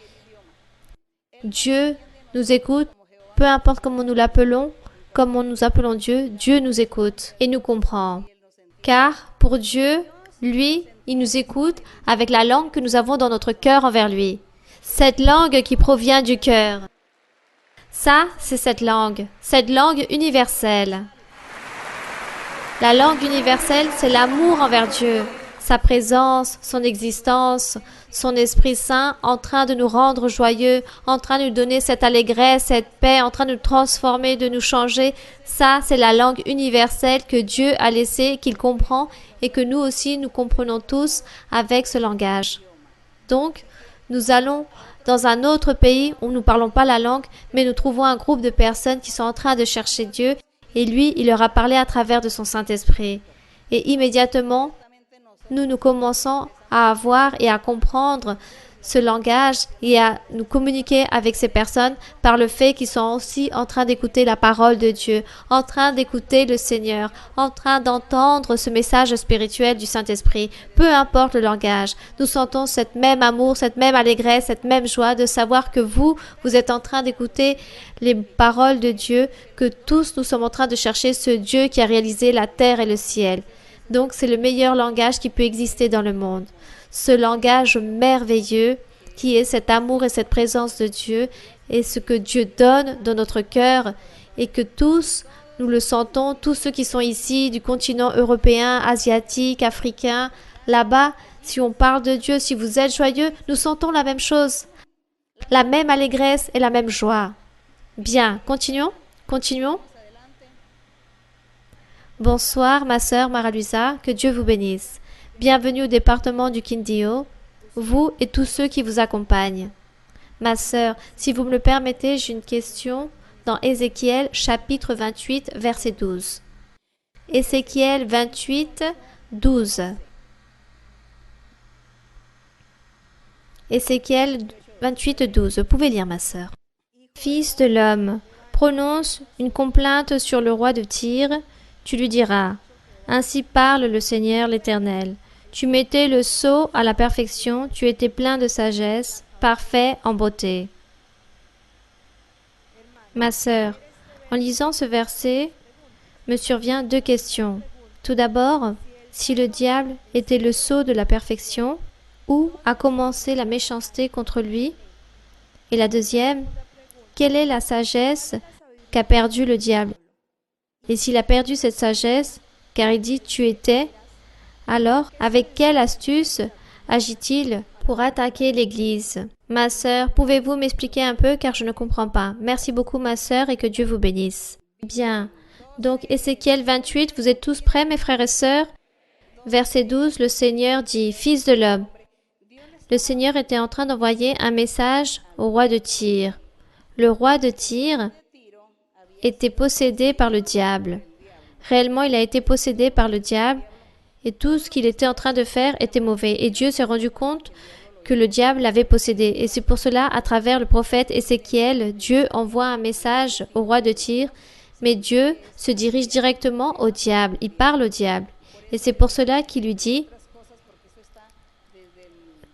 Dieu nous écoute, peu importe comment nous l'appelons, comment nous appelons Dieu, Dieu nous écoute et nous comprend. Car pour Dieu, lui, il nous écoute avec la langue que nous avons dans notre cœur envers lui. Cette langue qui provient du cœur. Ça, c'est cette langue universelle. La langue universelle, c'est l'amour envers Dieu, sa présence, son existence, son Esprit Saint en train de nous rendre joyeux, en train de nous donner cette allégresse, cette paix, en train de nous transformer, de nous changer. Ça, c'est la langue universelle que Dieu a laissée, qu'il comprend et que nous aussi, nous comprenons tous avec ce langage. Donc, nous allons dans un autre pays où nous ne parlons pas la langue, mais nous trouvons un groupe de personnes qui sont en train de chercher Dieu et lui, il leur a parlé à travers de son Saint-Esprit. Et immédiatement, nous commençons à avoir et à comprendre ce langage et à nous communiquer avec ces personnes par le fait qu'ils sont aussi en train d'écouter la parole de Dieu, en train d'écouter le Seigneur, en train d'entendre ce message spirituel du Saint-Esprit. Peu importe le langage, nous sentons cette même amour, cette même allégresse, cette même joie de savoir que vous êtes en train d'écouter les paroles de Dieu, que tous nous sommes en train de chercher ce Dieu qui a réalisé la terre et le ciel. Donc, c'est le meilleur langage qui peut exister dans le monde. Ce langage merveilleux qui est cet amour et cette présence de Dieu et ce que Dieu donne dans notre cœur et que tous, nous le sentons, tous ceux qui sont ici du continent européen, asiatique, africain, là-bas, si on parle de Dieu, si vous êtes joyeux, nous sentons la même chose, la même allégresse et la même joie. Bien, continuons. Bonsoir, ma sœur Mara-Luisa, que Dieu vous bénisse. Bienvenue au département du Quindío, vous et tous ceux qui vous accompagnent. Ma sœur, si vous me le permettez, j'ai une question dans Ézéchiel chapitre 28, verset 12. Ézéchiel 28, 12. Ézéchiel 28, 12. Vous pouvez lire, ma sœur. Fils de l'homme, prononce une complainte sur le roi de Tyr. Tu lui diras, ainsi parle le Seigneur l'Éternel. Tu mettais le sceau à la perfection, tu étais plein de sagesse, parfait en beauté. Ma sœur, en lisant ce verset, me survient deux questions. Tout d'abord, si le diable était le sceau de la perfection, où a commencé la méchanceté contre lui? Et la deuxième, quelle est la sagesse qu'a perdue le diable? Et s'il a perdu cette sagesse, car il dit « tu étais », alors avec quelle astuce agit-il pour attaquer l'Église? Ma sœur, pouvez-vous m'expliquer un peu car je ne comprends pas. Merci beaucoup ma sœur et que Dieu vous bénisse. Bien, donc Ézéchiel 28, vous êtes tous prêts mes frères et sœurs? Verset 12, le Seigneur dit, « Fils de l'homme ». Le Seigneur était en train d'envoyer un message au roi de Tyr. Le roi de Tyr était possédé par le diable. Réellement, il a été possédé par le diable et tout ce qu'il était en train de faire était mauvais. Et Dieu s'est rendu compte que le diable l'avait possédé. Et c'est pour cela, à travers le prophète Ézéchiel, Dieu envoie un message au roi de Tyr, mais Dieu se dirige directement au diable. Il parle au diable. Et c'est pour cela qu'il lui dit,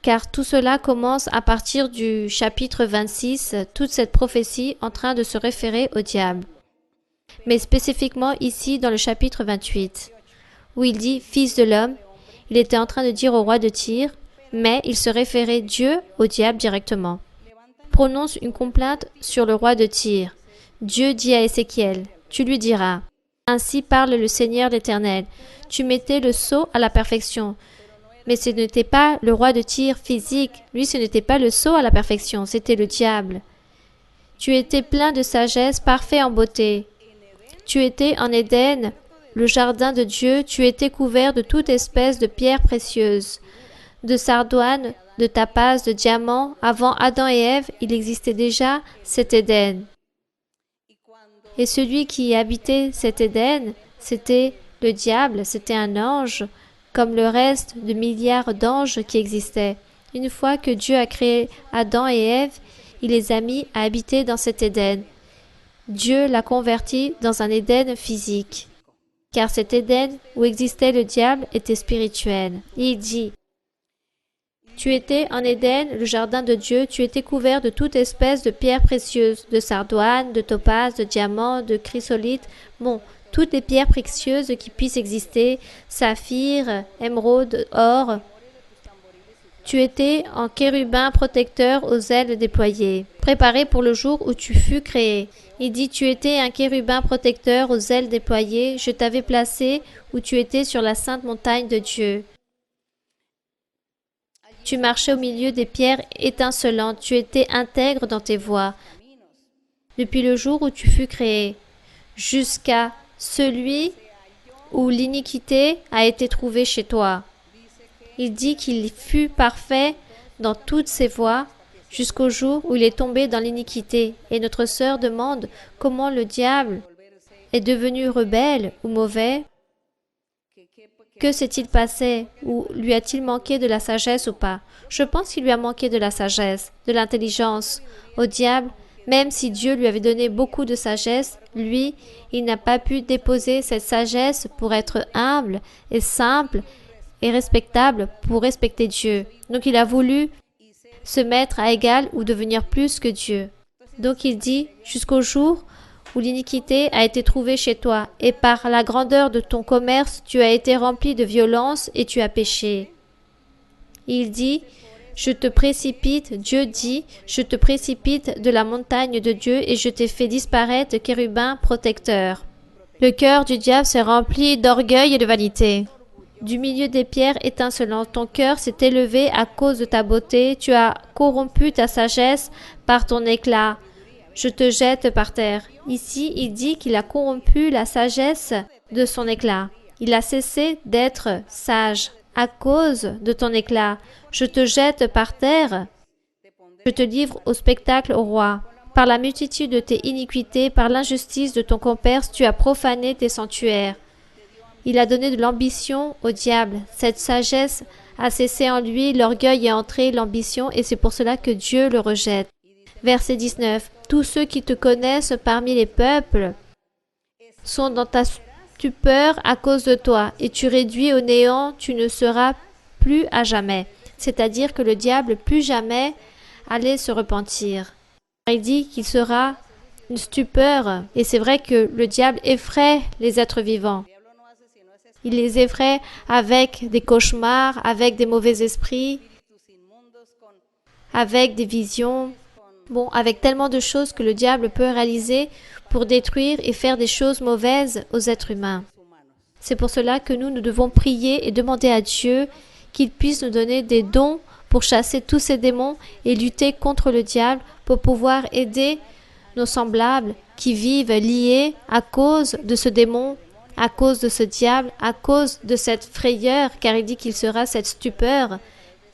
car tout cela commence à partir du chapitre 26, toute cette prophétie en train de se référer au diable. Mais spécifiquement ici dans le chapitre 28, où il dit « Fils de l'homme », il était en train de dire au roi de Tyr, mais il se référait Dieu au diable directement. Prononce une complainte sur le roi de Tyr. Dieu dit à Ézéchiel, « Tu lui diras, ainsi parle le Seigneur l'Éternel, tu mettais le sceau à la perfection. » Mais ce n'était pas le roi de Tyr physique, lui ce n'était pas le sceau à la perfection, c'était le diable. Tu étais plein de sagesse, parfait en beauté. Tu étais en Éden, le jardin de Dieu, tu étais couvert de toute espèce de pierres précieuses, de sardoine, de tapas, de diamants. Avant Adam et Ève, il existait déjà cet Éden. Et celui qui habitait cet Éden, c'était le diable, c'était un ange, comme le reste de milliards d'anges qui existaient. Une fois que Dieu a créé Adam et Ève, il les a mis à habiter dans cet Éden. Dieu l'a converti dans un Éden physique, car cet Éden où existait le diable était spirituel. Il dit, « Tu étais en Éden, le jardin de Dieu, tu étais couvert de toute espèce de pierres précieuses, de sardoine, de topaz, de diamants, de chrysolite, bon, toutes les pierres précieuses qui puissent exister, saphir, émeraude, or. Tu étais en chérubin protecteur aux ailes déployées, préparé pour le jour où tu fus créé. Il dit, tu étais un chérubin protecteur aux ailes déployées, je t'avais placé où tu étais sur la sainte montagne de Dieu. Tu marchais au milieu des pierres étincelantes, tu étais intègre dans tes voies, depuis le jour où tu fus créé, jusqu'à celui où l'iniquité a été trouvée chez toi. Il dit qu'il fut parfait dans toutes ses voies jusqu'au jour où il est tombé dans l'iniquité. Et notre sœur demande comment le diable est devenu rebelle ou mauvais. Que s'est-il passé? Ou lui a-t-il manqué de la sagesse ou pas? Je pense qu'il lui a manqué de la sagesse, de l'intelligence. Au diable, même si Dieu lui avait donné beaucoup de sagesse, lui, il n'a pas pu déposer cette sagesse pour être humble et simple et respectable pour respecter Dieu. Donc il a voulu se mettre à égal ou devenir plus que Dieu. Donc il dit, jusqu'au jour où l'iniquité a été trouvée chez toi, et par la grandeur de ton commerce, tu as été rempli de violence et tu as péché. Il dit, je te précipite, Dieu dit, je te précipite de la montagne de Dieu et je t'ai fait disparaître, chérubin protecteur. Le cœur du diable s'est rempli d'orgueil et de vanité. Du milieu des pierres étincelantes, ton cœur s'est élevé à cause de ta beauté, tu as corrompu ta sagesse par ton éclat. Je te jette par terre. Ici, il dit qu'il a corrompu la sagesse de son éclat. Il a cessé d'être sage à cause de ton éclat. Je te jette par terre. Je te livre au spectacle au roi. Par la multitude de tes iniquités, par l'injustice de ton commerce, tu as profané tes sanctuaires. Il a donné de l'ambition au diable. Cette sagesse a cessé en lui, l'orgueil est entré, l'ambition, et c'est pour cela que Dieu le rejette. Verset 19. Tous ceux qui te connaissent parmi les peuples sont dans ta stupeur à cause de toi, et tu réduis au néant, tu ne seras plus à jamais. C'est-à-dire que le diable plus jamais allait se repentir. Il dit qu'il sera une stupeur, et c'est vrai que le diable effraie les êtres vivants. Il les effraie avec des cauchemars, avec des mauvais esprits, avec des visions. Bon, avec tellement de choses que le diable peut réaliser pour détruire et faire des choses mauvaises aux êtres humains. C'est pour cela que nous devons prier et demander à Dieu qu'il puisse nous donner des dons pour chasser tous ces démons et lutter contre le diable pour pouvoir aider nos semblables qui vivent liés à cause de ce démon, à cause de ce diable, à cause de cette frayeur, car il dit qu'il sera cette stupeur.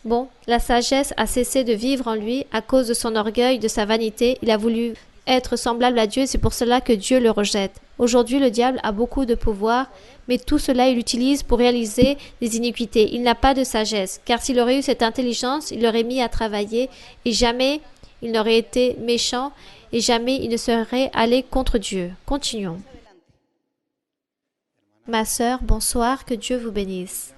Bon, la sagesse a cessé de vivre en lui à cause de son orgueil, de sa vanité. Il a voulu être semblable à Dieu, c'est pour cela que Dieu le rejette. Aujourd'hui, le diable a beaucoup de pouvoir, mais tout cela, il l'utilise pour réaliser des iniquités. Il n'a pas de sagesse, car s'il aurait eu cette intelligence, il l'aurait mis à travailler et jamais il n'aurait été méchant et jamais il ne serait allé contre Dieu. Continuons. Ma sœur, bonsoir, que Dieu vous bénisse.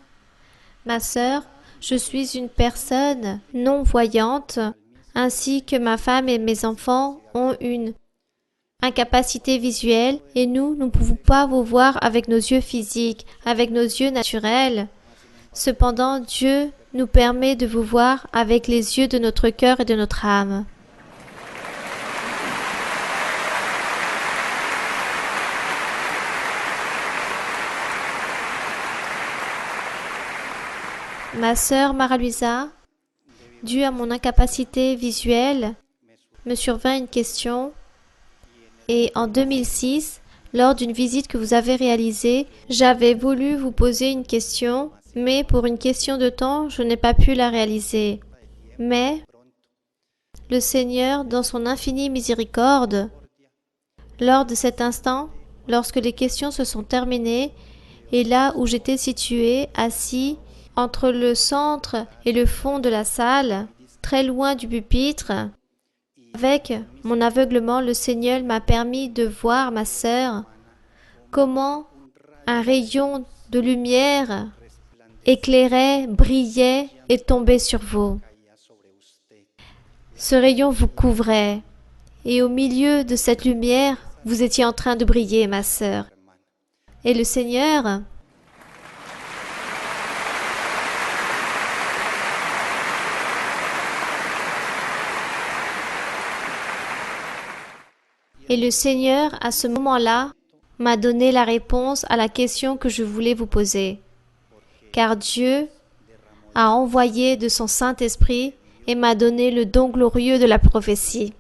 Ma sœur, je suis une personne non-voyante, ainsi que ma femme et mes enfants ont une incapacité visuelle et nous ne pouvons pas vous voir avec nos yeux physiques, avec nos yeux naturels. Cependant, Dieu nous permet de vous voir avec les yeux de notre cœur et de notre âme. Ma sœur Mara-Luisa, dû à mon incapacité visuelle, me survint une question et en 2006, lors d'une visite que vous avez réalisée, j'avais voulu vous poser une question, mais pour une question de temps, je n'ai pas pu la réaliser. Mais le Seigneur, dans son infinie miséricorde, lors de cet instant, lorsque les questions se sont terminées, et là où j'étais situé, assis, entre le centre et le fond de la salle, très loin du pupitre, avec mon aveuglement, le Seigneur m'a permis de voir, ma sœur, comment un rayon de lumière éclairait, brillait et tombait sur vous. Ce rayon vous couvrait, et au milieu de cette lumière, vous étiez en train de briller, ma sœur. Et le Seigneur à ce moment-là, m'a donné la réponse à la question que je voulais vous poser. Car Dieu a envoyé de son Saint-Esprit et m'a donné le don glorieux de la prophétie.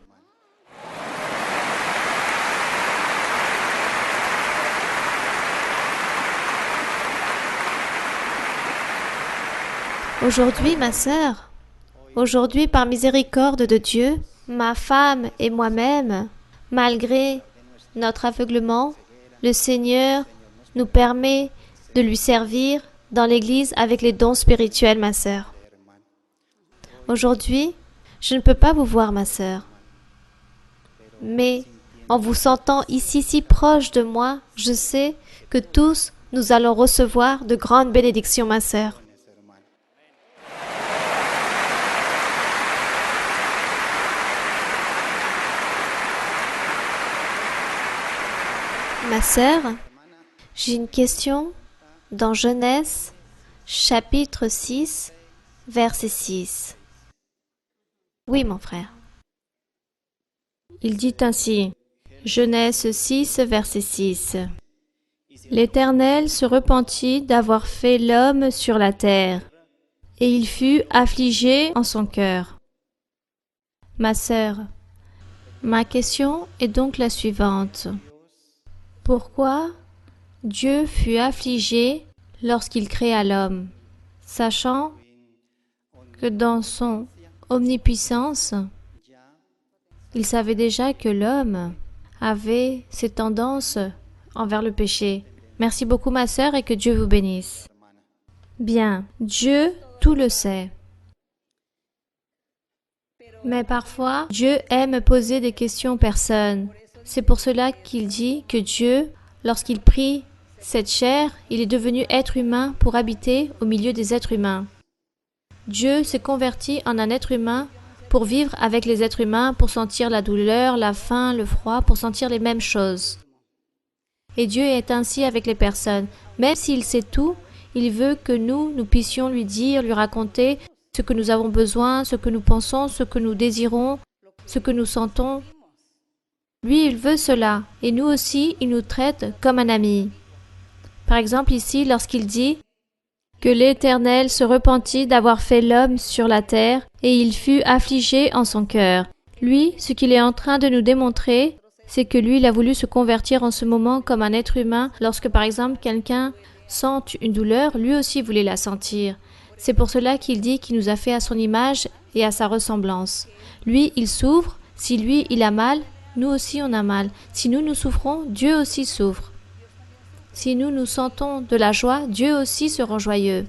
Aujourd'hui, ma sœur, aujourd'hui, par miséricorde de Dieu, ma femme et moi-même, malgré notre aveuglement, le Seigneur nous permet de lui servir dans l'Église avec les dons spirituels, ma sœur. Aujourd'hui, je ne peux pas vous voir, ma sœur. Mais en vous sentant ici si proche de moi, je sais que tous nous allons recevoir de grandes bénédictions, ma sœur. Ma sœur, j'ai une question dans Genèse, chapitre 6, verset 6. Oui, mon frère. Il dit ainsi, Genèse 6, verset 6. L'Éternel se repentit d'avoir fait l'homme sur la terre, et il fut affligé en son cœur. Ma sœur, ma question est donc la suivante. Pourquoi Dieu fut affligé lorsqu'il créa l'homme, sachant que dans son omnipuissance, il savait déjà que l'homme avait ses tendances envers le péché. Merci beaucoup, ma sœur, et que Dieu vous bénisse. Bien, Dieu tout le sait. Mais parfois, Dieu aime poser des questions aux personnes. C'est pour cela qu'il dit que Dieu, lorsqu'il prit cette chair, il est devenu être humain pour habiter au milieu des êtres humains. Dieu s'est converti en un être humain pour vivre avec les êtres humains, pour sentir la douleur, la faim, le froid, pour sentir les mêmes choses. Et Dieu est ainsi avec les personnes. Même s'il sait tout, il veut que nous puissions lui dire, lui raconter ce que nous avons besoin, ce que nous pensons, ce que nous désirons, ce que nous sentons. Lui, il veut cela, et nous aussi, il nous traite comme un ami. Par exemple, ici, lorsqu'il dit que l'Éternel se repentit d'avoir fait l'homme sur la terre, et il fut affligé en son cœur. Lui, ce qu'il est en train de nous démontrer, c'est que lui, il a voulu se convertir en ce moment comme un être humain. Lorsque, par exemple, quelqu'un sent une douleur, lui aussi voulait la sentir. C'est pour cela qu'il dit qu'il nous a fait à son image et à sa ressemblance. Lui, il souffre. Si lui, il a mal, nous aussi, on a mal. Si nous, nous souffrons, Dieu aussi souffre. Si nous, nous sentons de la joie, Dieu aussi se rend joyeux.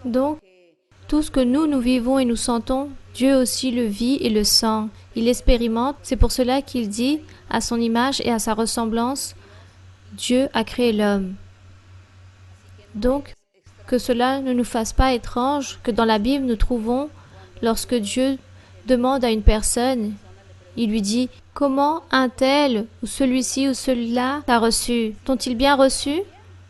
Donc, tout ce que nous vivons et nous sentons, Dieu aussi le vit et le sent. Il l'expérimente. C'est pour cela qu'il dit, à son image et à sa ressemblance, Dieu a créé l'homme. Donc, que cela ne nous fasse pas étrange que dans la Bible nous trouvons, lorsque Dieu demande à une personne, il lui dit « Comment un tel ou celui-ci ou celui-là t'a reçu? T'ont-ils bien reçu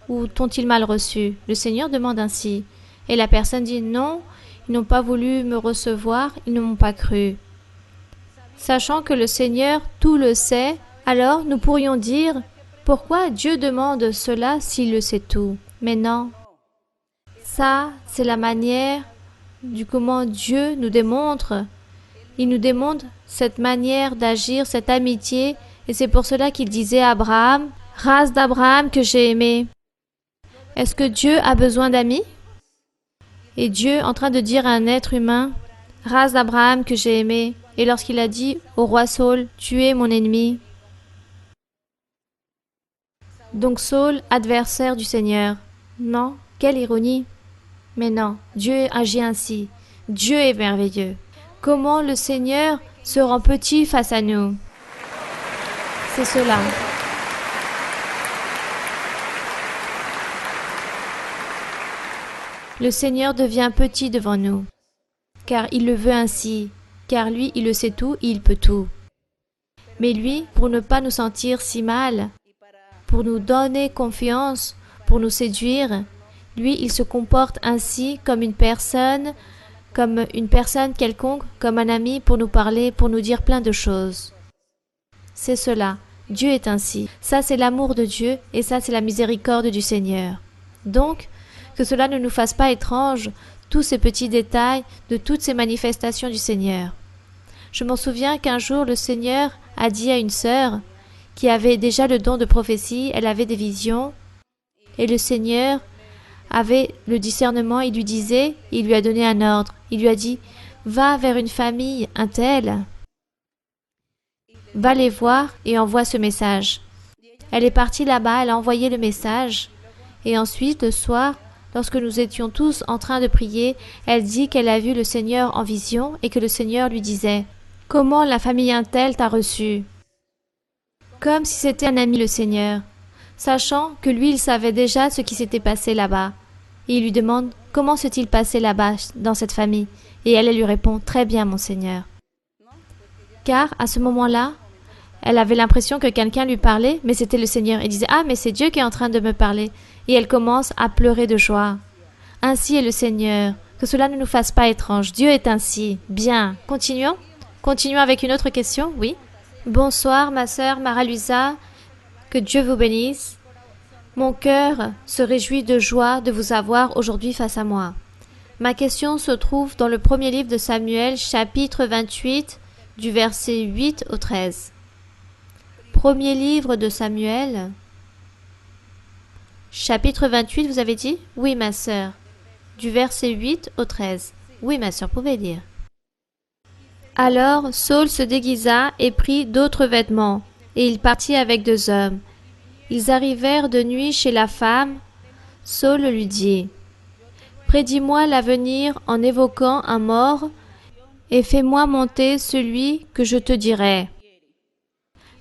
ou t'ont-ils mal reçu ?» Le Seigneur demande ainsi. Et la personne dit « Non, ils n'ont pas voulu me recevoir, ils ne m'ont pas cru. » Sachant que le Seigneur tout le sait, alors nous pourrions dire « Pourquoi Dieu demande cela s'il le sait tout ?» Mais non. Ça, c'est la manière du comment Dieu nous démontre. Il nous démontre cette manière d'agir, cette amitié, et c'est pour cela qu'il disait à Abraham, « Race d'Abraham que j'ai aimé. » Est-ce que Dieu a besoin d'amis? Et Dieu en train de dire à un être humain, « Race d'Abraham que j'ai aimé. » Et lorsqu'il a dit au roi Saul, « Tu es mon ennemi. » Donc Saul, adversaire du Seigneur. Non, quelle ironie! Mais non, Dieu agit ainsi. Dieu est merveilleux. Comment le Seigneur se rend petit face à nous? C'est cela. Le Seigneur devient petit devant nous, car il le veut ainsi, car lui, il le sait tout et il peut tout. Mais lui, pour ne pas nous sentir si mal, pour nous donner confiance, pour nous séduire, lui, il se comporte ainsi comme une personne quelconque, comme un ami pour nous parler, pour nous dire plein de choses. C'est cela. Dieu est ainsi. Ça, c'est l'amour de Dieu et ça, c'est la miséricorde du Seigneur. Donc, que cela ne nous fasse pas étrange, tous ces petits détails de toutes ces manifestations du Seigneur. Je m'en souviens qu'un jour, le Seigneur a dit à une sœur qui avait déjà le don de prophétie, elle avait des visions, et le Seigneur avait le discernement, il lui a donné un ordre. Il lui a dit, va vers une famille, un tel, va les voir et envoie ce message. Elle est partie là-bas, elle a envoyé le message, et ensuite, le soir, lorsque nous étions tous en train de prier, elle dit qu'elle a vu le Seigneur en vision et que le Seigneur lui disait, comment la famille un tel t'a reçu? Comme si c'était un ami le Seigneur, sachant que lui, il savait déjà ce qui s'était passé là-bas. Et il lui demande, comment s'est-il passé là-bas, dans cette famille? Et elle lui répond, très bien, mon Seigneur. Car, à ce moment-là, elle avait l'impression que quelqu'un lui parlait, mais c'était le Seigneur. Elle disait, ah, mais c'est Dieu qui est en train de me parler. Et elle commence à pleurer de joie. Ainsi est le Seigneur. Que cela ne nous fasse pas étrange. Dieu est ainsi. Bien. Continuons. Continuons avec une autre question, oui. Bonsoir, ma sœur Mara-Luisa. Que Dieu vous bénisse. Mon cœur se réjouit de joie de vous avoir aujourd'hui face à moi. Ma question se trouve dans le premier livre de Samuel, chapitre 28, du verset 8 au 13. Premier livre de Samuel, chapitre 28, vous avez dit? Oui, ma sœur. Du verset 8 au 13. Oui, ma sœur, pouvez lire. Alors Saul se déguisa et prit d'autres vêtements, et il partit avec 2 hommes. Ils arrivèrent de nuit chez la femme. Saul lui dit, « Prédis-moi l'avenir en évoquant un mort, et fais-moi monter celui que je te dirai. »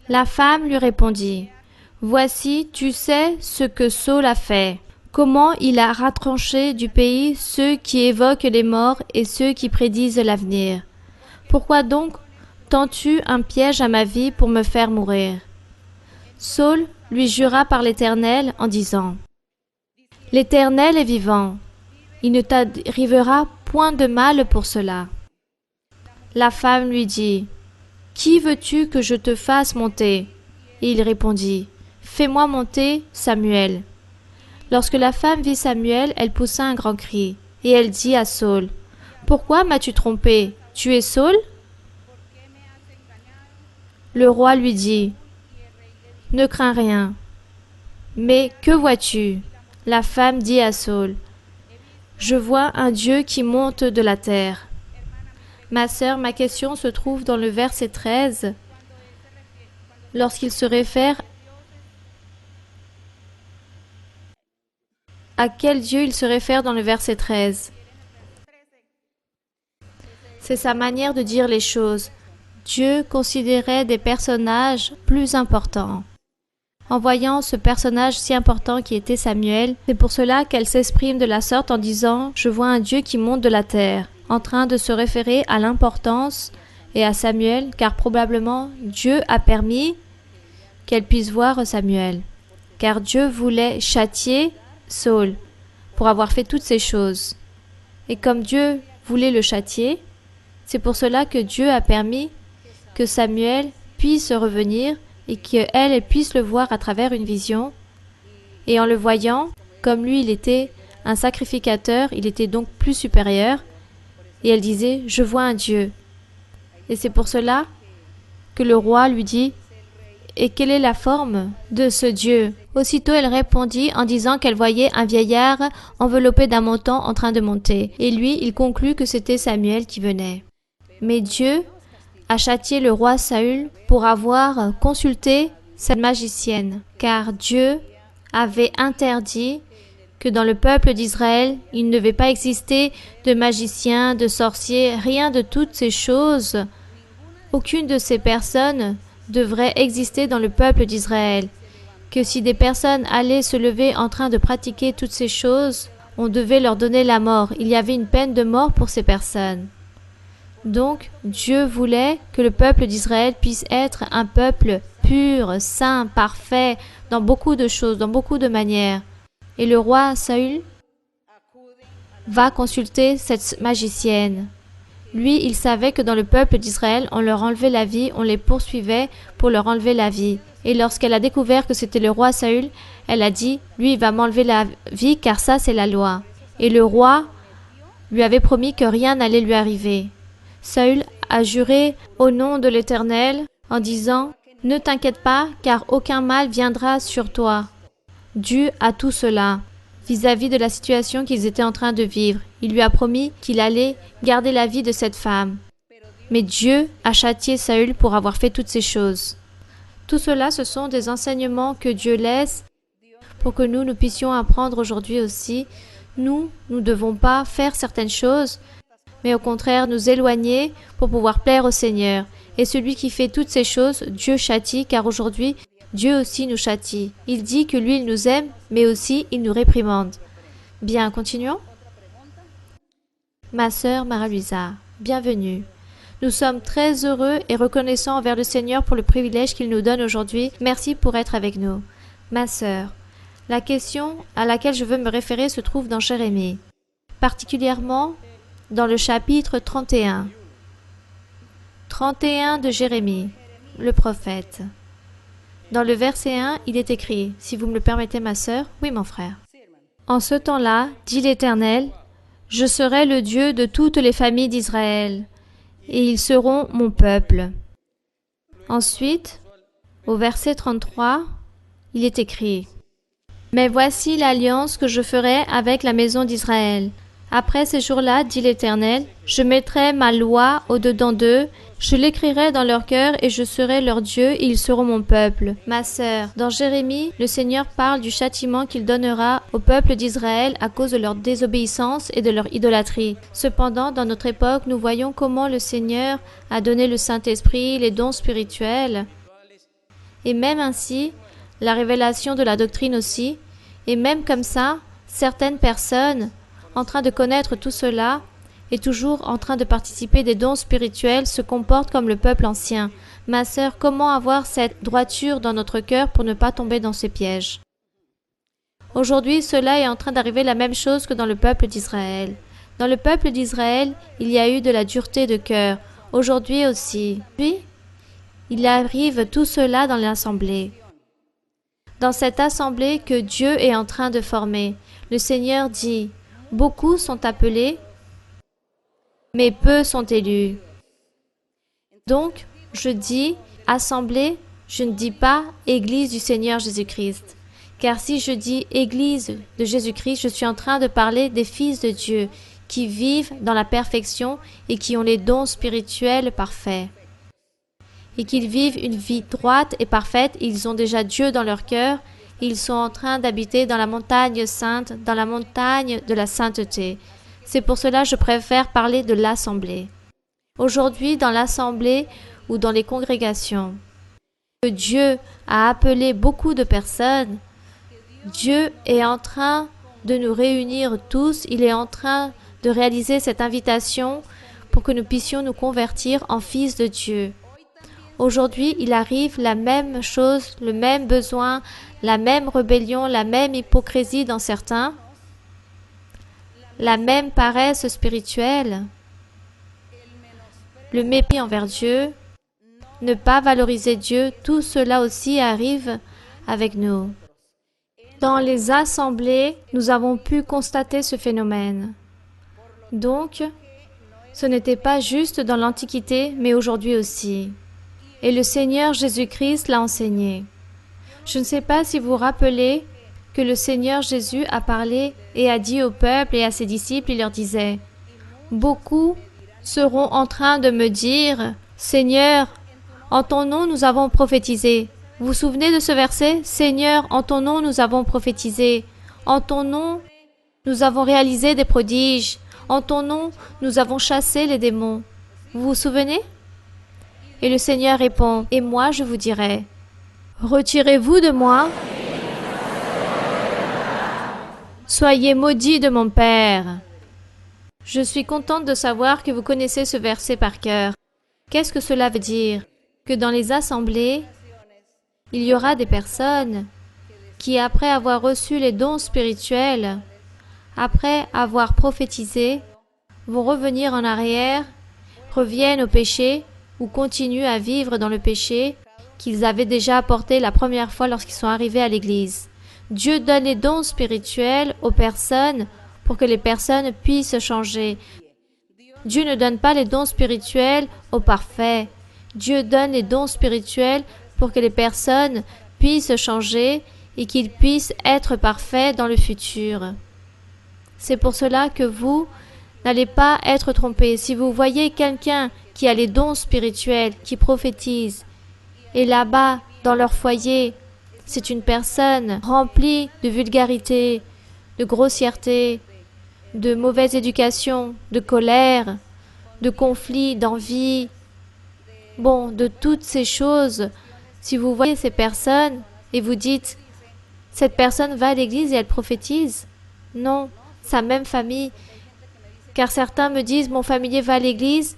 La femme lui répondit, « Voici, tu sais ce que Saul a fait, comment il a retranché du pays ceux qui évoquent les morts et ceux qui prédisent l'avenir. Pourquoi donc tends-tu un piège à ma vie pour me faire mourir? » Saul lui jura par l'Éternel en disant, « L'Éternel est vivant, il ne t'arrivera point de mal pour cela. » La femme lui dit, « Qui veux-tu que je te fasse monter? » Et il répondit, « Fais-moi monter Samuel. » Lorsque la femme vit Samuel, elle poussa un grand cri, et elle dit à Saul, « Pourquoi m'as-tu trompé? Tu es Saul? » Le roi lui dit, « Ne crains rien. » Mais que vois-tu? La femme dit à Saül, « Je vois un Dieu qui monte de la terre. » Ma sœur, ma question se trouve dans le verset 13, lorsqu'il se réfère à quel Dieu il se réfère dans le verset 13. C'est sa manière de dire les choses. Dieu considérait des personnages plus importants. En voyant ce personnage si important qui était Samuel, c'est pour cela qu'elle s'exprime de la sorte en disant « Je vois un Dieu qui monte de la terre », en train de se référer à l'importance et à Samuel, car probablement Dieu a permis qu'elle puisse voir Samuel, car Dieu voulait châtier Saül pour avoir fait toutes ces choses. Et comme Dieu voulait le châtier, c'est pour cela que Dieu a permis que Samuel puisse revenir et qu'elle puisse le voir à travers une vision. Et en le voyant, comme lui il était un sacrificateur, il était donc plus supérieur, et elle disait « Je vois un Dieu ». Et c'est pour cela que le roi lui dit « Et quelle est la forme de ce Dieu ?» Aussitôt elle répondit en disant qu'elle voyait un vieillard enveloppé d'un manteau en train de monter. Et lui, il conclut que c'était Samuel qui venait. Mais Dieu a châtié le roi Saül pour avoir consulté cette magicienne, car Dieu avait interdit que dans le peuple d'Israël, il ne devait pas exister de magiciens, de sorciers, rien de toutes ces choses. Aucune de ces personnes devrait exister dans le peuple d'Israël. Que si des personnes allaient se lever en train de pratiquer toutes ces choses, on devait leur donner la mort. Il y avait une peine de mort pour ces personnes. Donc, Dieu voulait que le peuple d'Israël puisse être un peuple pur, saint, parfait, dans beaucoup de choses, dans beaucoup de manières. Et le roi Saül va consulter cette magicienne. Lui, il savait que dans le peuple d'Israël, on leur enlevait la vie, on les poursuivait pour leur enlever la vie. Et lorsqu'elle a découvert que c'était le roi Saül, elle a dit, lui, il va m'enlever la vie car ça, c'est la loi. Et le roi lui avait promis que rien n'allait lui arriver. Saül a juré au nom de l'Éternel en disant « Ne t'inquiète pas, car aucun mal viendra sur toi. » Dû à tout cela, vis-à-vis de la situation qu'ils étaient en train de vivre, il lui a promis qu'il allait garder la vie de cette femme. Mais Dieu a châtié Saül pour avoir fait toutes ces choses. Tout cela, ce sont des enseignements que Dieu laisse pour que nous puissions apprendre aujourd'hui aussi. Nous ne devons pas faire certaines choses, mais au contraire nous éloigner pour pouvoir plaire au Seigneur. Et celui qui fait toutes ces choses, Dieu châtie, car aujourd'hui, Dieu aussi nous châtie. Il dit que lui, il nous aime, mais aussi il nous réprimande. Bien, continuons. Ma sœur Mara-Luisa, bienvenue. Nous sommes très heureux et reconnaissants envers le Seigneur pour le privilège qu'il nous donne aujourd'hui. Merci pour être avec nous. Ma sœur, la question à laquelle je veux me référer se trouve dans Jérémie, particulièrement dans le chapitre 31. 31 de Jérémie, le prophète. Dans le verset 1, il est écrit, si vous me le permettez ma sœur, oui mon frère. En ce temps-là, dit l'Éternel, je serai le Dieu de toutes les familles d'Israël, et ils seront mon peuple. Ensuite, au verset 33, il est écrit, mais voici l'alliance que je ferai avec la maison d'Israël. Après ces jours-là, dit l'Éternel, je mettrai ma loi au-dedans d'eux, je l'écrirai dans leur cœur et je serai leur Dieu et ils seront mon peuple. Ma sœur, dans Jérémie, le Seigneur parle du châtiment qu'il donnera au peuple d'Israël à cause de leur désobéissance et de leur idolâtrie. Cependant, dans notre époque, nous voyons comment le Seigneur a donné le Saint-Esprit, les dons spirituels, et même ainsi, la révélation de la doctrine aussi, et même comme ça, certaines personnes en train de connaître tout cela et toujours en train de participer des dons spirituels se comportent comme le peuple ancien. Ma sœur, comment avoir cette droiture dans notre cœur pour ne pas tomber dans ces pièges? Aujourd'hui, cela est en train d'arriver la même chose que dans le peuple d'Israël. Dans le peuple d'Israël, il y a eu de la dureté de cœur. Aujourd'hui aussi. Puis, il arrive tout cela dans l'assemblée. Dans cette assemblée que Dieu est en train de former, le Seigneur dit, beaucoup sont appelés, mais peu sont élus. Donc, je dis assemblée, je ne dis pas Église du Seigneur Jésus-Christ. Car si je dis Église de Jésus-Christ, je suis en train de parler des fils de Dieu qui vivent dans la perfection et qui ont les dons spirituels parfaits. Et qu'ils vivent une vie droite et parfaite, ils ont déjà Dieu dans leur cœur, et ils sont en train d'habiter dans la montagne sainte, dans la montagne de la sainteté. C'est pour cela que je préfère parler de l'assemblée. Aujourd'hui, dans l'assemblée ou dans les congrégations, que Dieu a appelé beaucoup de personnes, Dieu est en train de nous réunir tous, il est en train de réaliser cette invitation pour que nous puissions nous convertir en fils de Dieu. Aujourd'hui, il arrive la même chose, le même besoin, la même rébellion, la même hypocrisie dans certains, la même paresse spirituelle, le mépris envers Dieu, ne pas valoriser Dieu, tout cela aussi arrive avec nous. Dans les assemblées, nous avons pu constater ce phénomène. Donc, ce n'était pas juste dans l'Antiquité, mais aujourd'hui aussi. Et le Seigneur Jésus-Christ l'a enseigné. Je ne sais pas si vous vous rappelez que le Seigneur Jésus a parlé et a dit au peuple et à ses disciples, il leur disait, « Beaucoup seront en train de me dire, « Seigneur, en ton nom nous avons prophétisé. » Vous vous souvenez de ce verset? « Seigneur, en ton nom nous avons prophétisé. En ton nom nous avons réalisé des prodiges. En ton nom nous avons chassé les démons. » Vous vous souvenez? Et le Seigneur répond, « Et moi je vous dirai, retirez-vous de moi, soyez maudits de mon Père. » Je suis contente de savoir que vous connaissez ce verset par cœur. Qu'est-ce que cela veut dire? Que dans les assemblées, il y aura des personnes qui, après avoir reçu les dons spirituels, après avoir prophétisé, vont revenir en arrière, reviennent au péché ou continuent à vivre dans le péché qu'ils avaient déjà apporté la première fois lorsqu'ils sont arrivés à l'Église. Dieu donne les dons spirituels aux personnes pour que les personnes puissent changer. Dieu ne donne pas les dons spirituels aux parfaits. Dieu donne les dons spirituels pour que les personnes puissent changer et qu'ils puissent être parfaits dans le futur. C'est pour cela que vous n'allez pas être trompés. Si vous voyez quelqu'un qui a les dons spirituels, qui prophétise, et là-bas, dans leur foyer, c'est une personne remplie de vulgarité, de grossièreté, de mauvaise éducation, de colère, de conflit, d'envie, de toutes ces choses. Si vous voyez ces personnes et vous dites, cette personne va à l'église et elle prophétise, non, sa même famille, car certains me disent, mon familier va à l'église,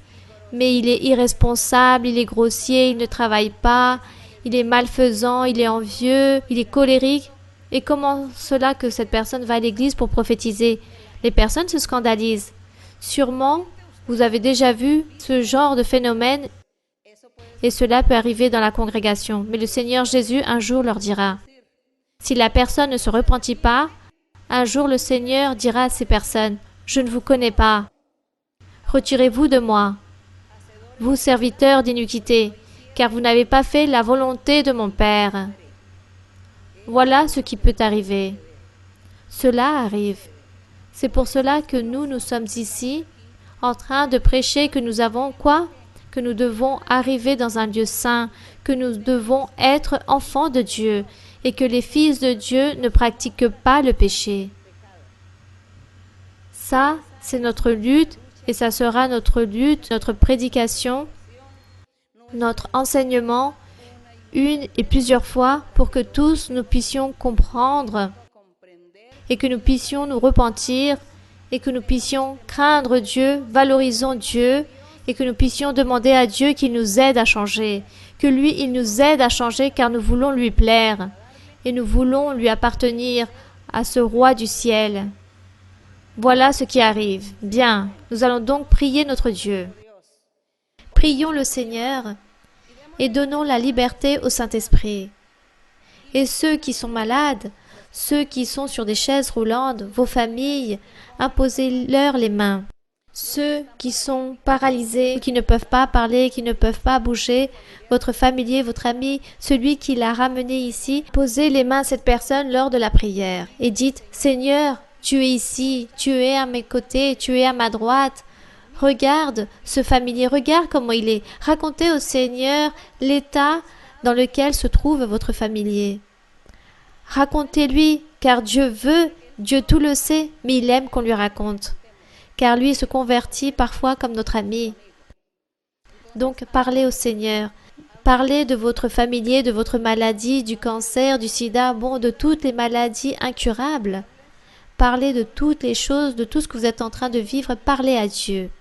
mais il est irresponsable, il est grossier, il ne travaille pas, il est malfaisant, il est envieux, il est colérique. Et comment cela que cette personne va à l'église pour prophétiser? Les personnes se scandalisent. Sûrement, vous avez déjà vu ce genre de phénomène et cela peut arriver dans la congrégation. Mais le Seigneur Jésus un jour leur dira, si la personne ne se repentit pas, un jour le Seigneur dira à ces personnes, je ne vous connais pas. Retirez-vous de moi, vous serviteurs d'iniquité, car vous n'avez pas fait la volonté de mon Père. Voilà ce qui peut arriver. Cela arrive. C'est pour cela que nous sommes ici, en train de prêcher que nous avons quoi? Que nous devons arriver dans un lieu saint, que nous devons être enfants de Dieu, et que les fils de Dieu ne pratiquent pas le péché. Ça, c'est notre lutte, et ça sera notre lutte, notre prédication, notre enseignement, une et plusieurs fois, pour que tous nous puissions comprendre et que nous puissions nous repentir et que nous puissions craindre Dieu, valorisons Dieu et que nous puissions demander à Dieu qu'il nous aide à changer, que lui, il nous aide à changer car nous voulons lui plaire et nous voulons lui appartenir à ce roi du ciel. Voilà ce qui arrive. Bien, nous allons donc prier notre Dieu. Prions le Seigneur et donnons la liberté au Saint-Esprit. Et ceux qui sont malades, ceux qui sont sur des chaises roulantes, vos familles, imposez-leur les mains. ceux qui sont paralysés, qui ne peuvent pas parler, qui ne peuvent pas bouger, votre familier, votre ami, celui qui l'a ramené ici, posez les mains à cette personne lors de la prière et dites, Seigneur, tu es ici, tu es à mes côtés, tu es à ma droite. Regarde ce familier, regarde comment il est. Racontez au Seigneur l'état dans lequel se trouve votre familier. Racontez-lui, car Dieu veut, Dieu tout le sait, mais il aime qu'on lui raconte. Car lui se convertit parfois comme notre ami. Donc parlez au Seigneur. Parlez de votre familier, de votre maladie, du cancer, du sida, bon, de toutes les maladies incurables. Parlez de toutes les choses, de tout ce que vous êtes en train de vivre. Parlez à Dieu.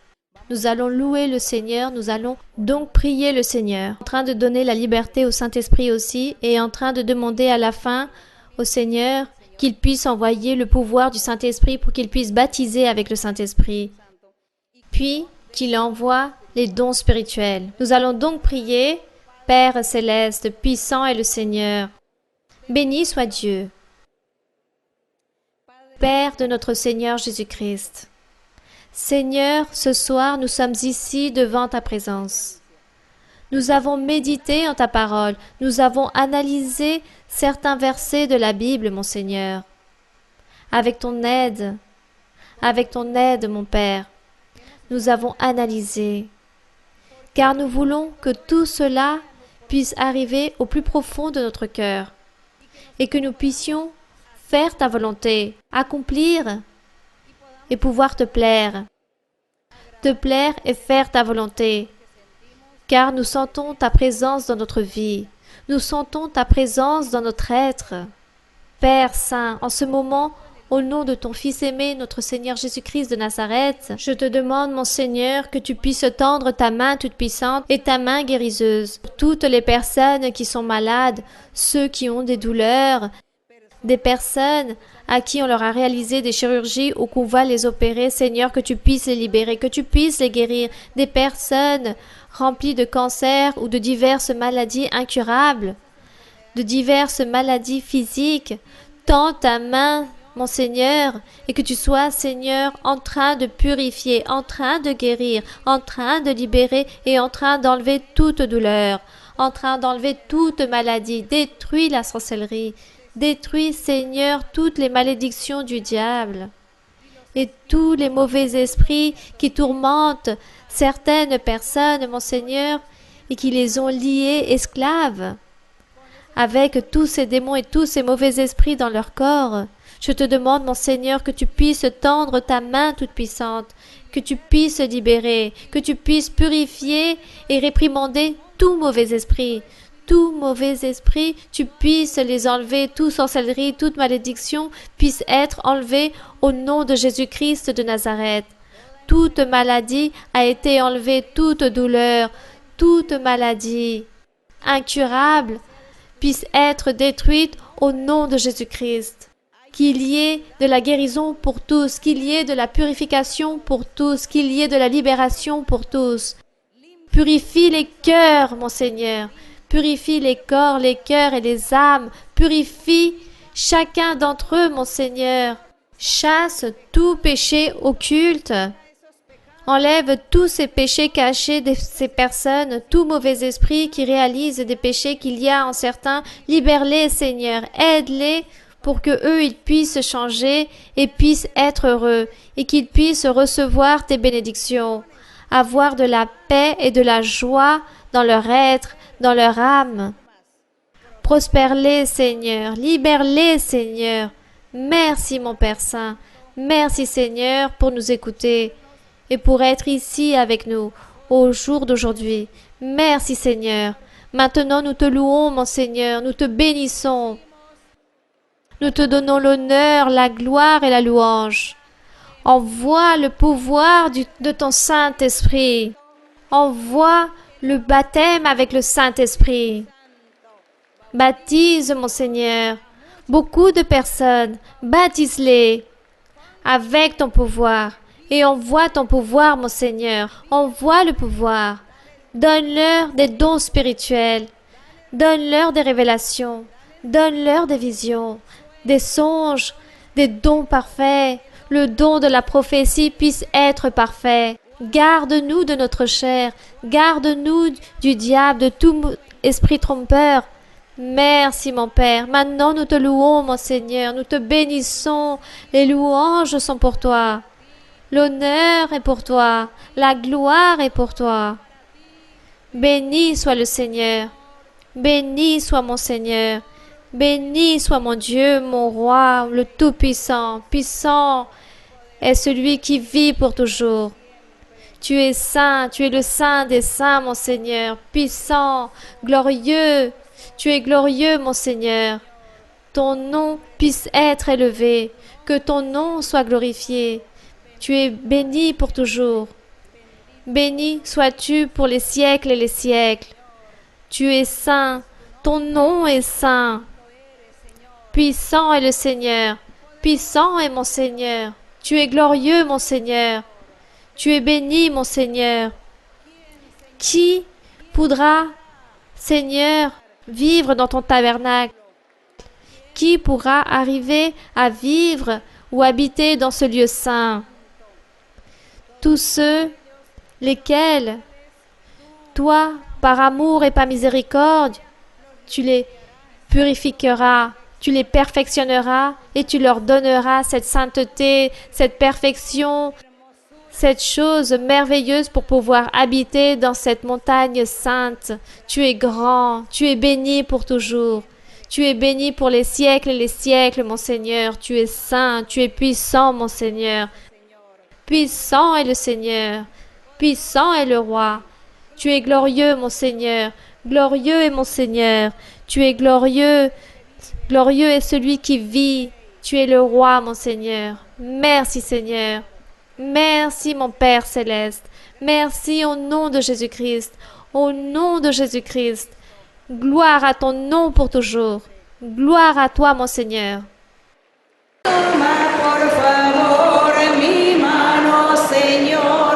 Nous allons louer le Seigneur, nous allons donc prier le Seigneur. En train de donner la liberté au Saint-Esprit aussi et en train de demander à la fin au Seigneur qu'il puisse envoyer le pouvoir du Saint-Esprit pour qu'il puisse baptiser avec le Saint-Esprit. Puis qu'il envoie les dons spirituels. Nous allons donc prier, Père céleste, puissant est le Seigneur. Béni soit Dieu, Père de notre Seigneur Jésus-Christ. Seigneur, ce soir, nous sommes ici devant ta présence. Nous avons médité en ta parole, nous avons analysé certains versets de la Bible, mon Seigneur. Avec ton aide, mon Père, nous avons analysé, car nous voulons que tout cela puisse arriver au plus profond de notre cœur et que nous puissions faire ta volonté, accomplir et pouvoir te plaire et faire ta volonté, car nous sentons ta présence dans notre vie, nous sentons ta présence dans notre être. Père Saint, en ce moment, au nom de ton Fils aimé, notre Seigneur Jésus-Christ de Nazareth, je te demande, mon Seigneur, que tu puisses tendre ta main toute puissante et ta main guériseuse. Toutes les personnes qui sont malades, ceux qui ont des douleurs, des personnes à qui on leur a réalisé des chirurgies ou qu'on va les opérer, Seigneur, que tu puisses les libérer, que tu puisses les guérir, des personnes remplies de cancer ou de diverses maladies incurables, de diverses maladies physiques. Tends ta main, mon Seigneur, et que tu sois, Seigneur, en train de purifier, en train de guérir, en train de libérer et en train d'enlever toute douleur, en train d'enlever toute maladie. Détruis la sorcellerie. Détruis, Seigneur, toutes les malédictions du diable et tous les mauvais esprits qui tourmentent certaines personnes, mon Seigneur, et qui les ont liées esclaves avec tous ces démons et tous ces mauvais esprits dans leur corps. Je te demande, mon Seigneur, que tu puisses tendre ta main toute puissante, que tu puisses libérer, que tu puisses purifier et réprimander tout mauvais esprit. Tout mauvais esprit, tu puisses les enlever, toute sorcellerie, toute malédiction puisse être enlevée au nom de Jésus-Christ de Nazareth. Toute maladie a été enlevée, toute douleur, toute maladie incurable puisse être détruite au nom de Jésus-Christ. Qu'il y ait de la guérison pour tous, qu'il y ait de la purification pour tous, qu'il y ait de la libération pour tous. Purifie les cœurs, mon Seigneur. Purifie les corps, les cœurs et les âmes. Purifie chacun d'entre eux, mon Seigneur. Chasse tout péché occulte. Enlève tous ces péchés cachés de ces personnes, tout mauvais esprit qui réalise des péchés qu'il y a en certains. Libère-les, Seigneur. Aide-les pour que eux ils puissent changer et puissent être heureux et qu'ils puissent recevoir tes bénédictions. Avoir de la paix et de la joie dans leur être, dans leur âme. Prospère-les, Seigneur. Libère-les, Seigneur. Merci, mon Père Saint. Merci, Seigneur, pour nous écouter et pour être ici avec nous au jour d'aujourd'hui. Merci, Seigneur. Maintenant, nous te louons, mon Seigneur. Nous te bénissons. Nous te donnons l'honneur, la gloire et la louange. Envoie le pouvoir de ton Saint-Esprit. Envoie le baptême avec le Saint-Esprit. Baptise, mon Seigneur, beaucoup de personnes. Baptise-les avec ton pouvoir. Et envoie ton pouvoir, mon Seigneur. Envoie le pouvoir. Donne-leur des dons spirituels. Donne-leur des révélations. Donne-leur des visions, des songes, des dons parfaits. le don de la prophétie puisse être parfait. Garde-nous de notre chair, garde-nous du diable, de tout esprit trompeur. Merci mon Père, maintenant nous te louons mon Seigneur, nous te bénissons, les louanges sont pour toi. L'honneur est pour toi, la gloire est pour toi. Béni soit le Seigneur, béni soit mon Seigneur, béni soit mon Dieu, mon roi, le Tout-Puissant. Puissant est celui qui vit pour toujours. Tu es saint, tu es le saint des saints, mon Seigneur, puissant, glorieux. Tu es glorieux, mon Seigneur. Ton nom puisse être élevé, que ton nom soit glorifié. Tu es béni pour toujours. Béni sois-tu pour les siècles et les siècles. Tu es saint, ton nom est saint. Puissant est le Seigneur, puissant est mon Seigneur. Tu es glorieux, mon Seigneur. Tu es béni, mon Seigneur. Qui pourra, Seigneur, vivre dans ton tabernacle? Qui pourra arriver à vivre ou habiter dans ce lieu saint? Tous ceux lesquels, toi, par amour et par miséricorde, tu les purifieras, tu les perfectionneras et tu leur donneras cette sainteté, cette perfection, cette chose merveilleuse pour pouvoir habiter dans cette montagne sainte. Tu es grand, tu es béni pour toujours. Tu es béni pour les siècles et les siècles, mon Seigneur. Tu es saint, tu es puissant, mon Seigneur. Puissant est le Seigneur, puissant est le Roi. Tu es glorieux, mon Seigneur. Glorieux est mon Seigneur. Tu es glorieux. Glorieux est celui qui vit. Tu es le Roi, mon Seigneur. Merci, Seigneur. Merci, mon Père céleste. Merci au nom de Jésus-Christ. Au nom de Jésus-Christ. Gloire à ton nom pour toujours. Gloire à toi, mon Seigneur. Toma por favor mi mano, Señor,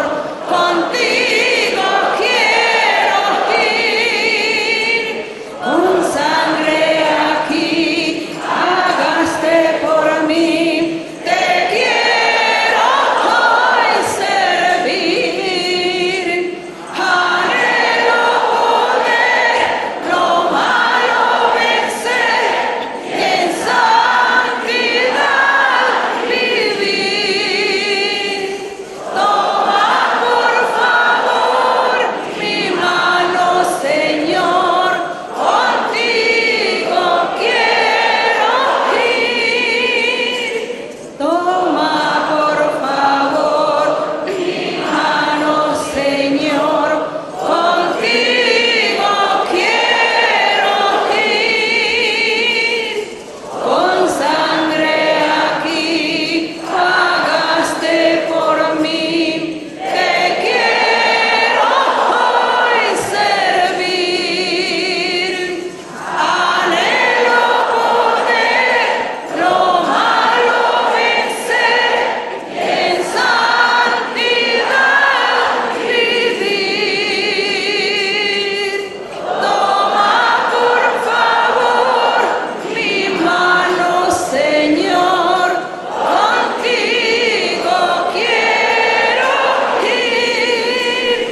contigo quiero ir, con sangre aquí pagaste por mí, te quiero hoy servir, anhelo poder lo malo vencer, en santidad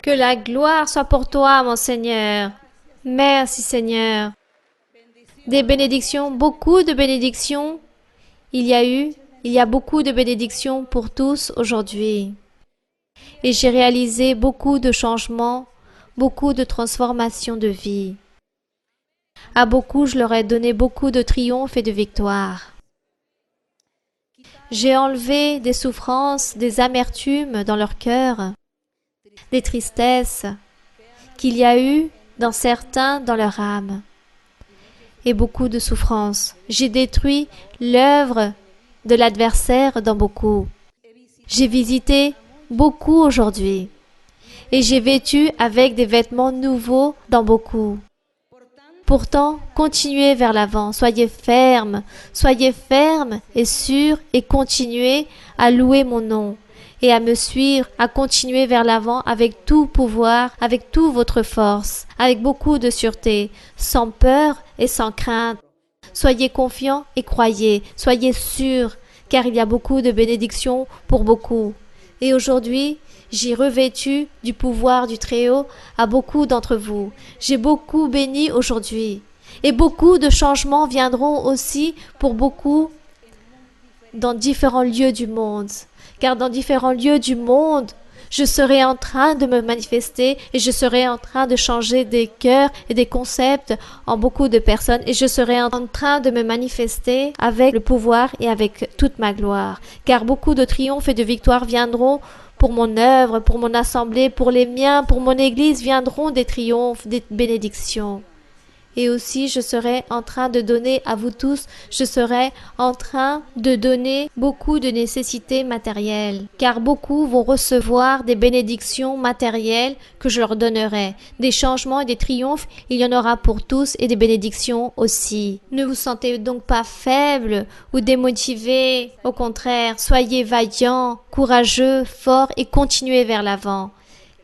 Que la gloire soit pour toi, mon Seigneur. Merci, Seigneur. Des bénédictions, beaucoup de bénédictions. Il y a beaucoup de bénédictions pour tous aujourd'hui. Et j'ai réalisé beaucoup de changements, beaucoup de transformations de vie. À beaucoup, je leur ai donné beaucoup de triomphes et de victoires. J'ai enlevé des souffrances, des amertumes dans leur cœur, des tristesses qu'il y a eu dans certains dans leur âme, et beaucoup de souffrances. J'ai détruit l'œuvre de l'adversaire dans beaucoup. J'ai visité beaucoup aujourd'hui, et j'ai vêtu avec des vêtements nouveaux dans beaucoup. Pourtant, continuez vers l'avant, soyez fermes et sûrs et continuez à louer mon nom et à me suivre, à continuer vers l'avant avec tout pouvoir, avec toute votre force, avec beaucoup de sûreté, sans peur et sans crainte. Soyez confiants et croyez, soyez sûrs, car il y a beaucoup de bénédictions pour beaucoup. Et aujourd'hui, j'ai revêtu du pouvoir du Très-Haut à beaucoup d'entre vous. J'ai beaucoup béni aujourd'hui. Et beaucoup de changements viendront aussi pour beaucoup dans différents lieux du monde. Car dans différents lieux du monde, je serai en train de me manifester et je serai en train de changer des cœurs et des concepts en beaucoup de personnes et je serai en train de me manifester avec le pouvoir et avec toute ma gloire. Car beaucoup de triomphes et de victoires viendront pour mon œuvre, pour mon assemblée, pour les miens, pour mon église viendront des triomphes, des bénédictions. Et aussi, je serai en train de donner à vous tous, je serai en train de donner beaucoup de nécessités matérielles, car beaucoup vont recevoir des bénédictions matérielles que je leur donnerai. Des changements et des triomphes, il y en aura pour tous et des bénédictions aussi. Ne vous sentez donc pas faible ou démotivé. Au contraire, soyez vaillants, courageux, forts et continuez vers l'avant.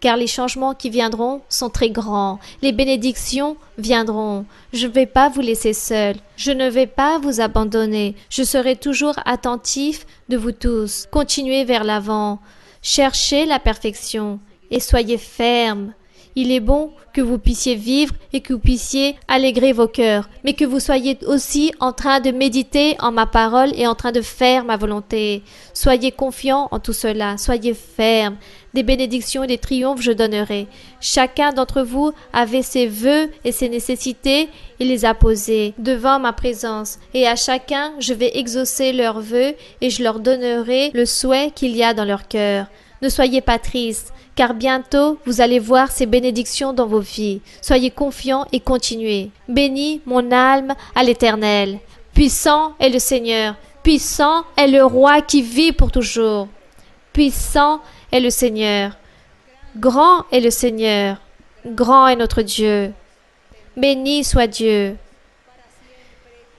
Car les changements qui viendront sont très grands. Les bénédictions viendront. Je ne vais pas vous laisser seuls. Je ne vais pas vous abandonner. Je serai toujours attentif de vous tous. Continuez vers l'avant. Cherchez la perfection et soyez fermes. Il est bon que vous puissiez vivre et que vous puissiez allégrer vos cœurs, mais que vous soyez aussi en train de méditer en ma parole et en train de faire ma volonté. Soyez confiants en tout cela, soyez fermes. Des bénédictions et des triomphes je donnerai. Chacun d'entre vous avait ses vœux et ses nécessités, il les a posés devant ma présence, et à chacun je vais exaucer leurs vœux et je leur donnerai le souhait qu'il y a dans leur cœur. Ne soyez pas tristes, car bientôt vous allez voir ces bénédictions dans vos vies. Soyez confiants et continuez. Bénis mon âme à l'Éternel. Puissant est le Seigneur, puissant est le Roi qui vit pour toujours. Puissant est le Seigneur. Grand est le Seigneur. Grand est notre Dieu. Béni soit Dieu.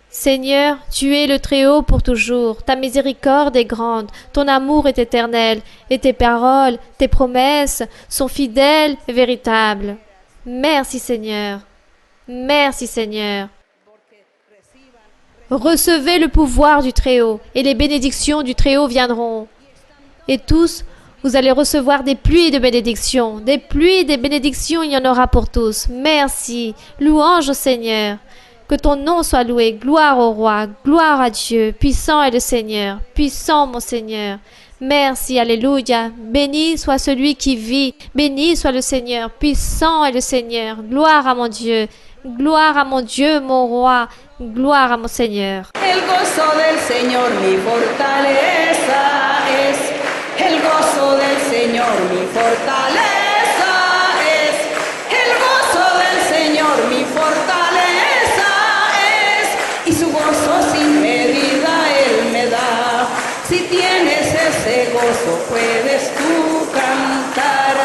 Seigneur, tu es le Très-Haut pour toujours. Ta miséricorde est grande, ton amour est éternel, et tes paroles, tes promesses sont fidèles et véritables. Merci Seigneur. Merci Seigneur. Recevez le pouvoir du Très-Haut, et les bénédictions du Très-Haut viendront. Et tous, vous allez recevoir des pluies de bénédictions. Des pluies, des bénédictions, il y en aura pour tous. Merci. Louange au Seigneur. Que ton nom soit loué. Gloire au Roi. Gloire à Dieu. Puissant est le Seigneur. Puissant mon Seigneur. Merci. Alléluia. Béni soit celui qui vit. Béni soit le Seigneur. Puissant est le Seigneur. Gloire à mon Dieu. Gloire à mon Dieu, mon Roi. Gloire à mon Seigneur. El gozo del Señor mi fortaleza es. El gozo del Señor mi fortaleza es. El gozo del Señor mi fortaleza es. Y su gozo sin medida Él me da. Si tienes ese gozo puedes tú cantar.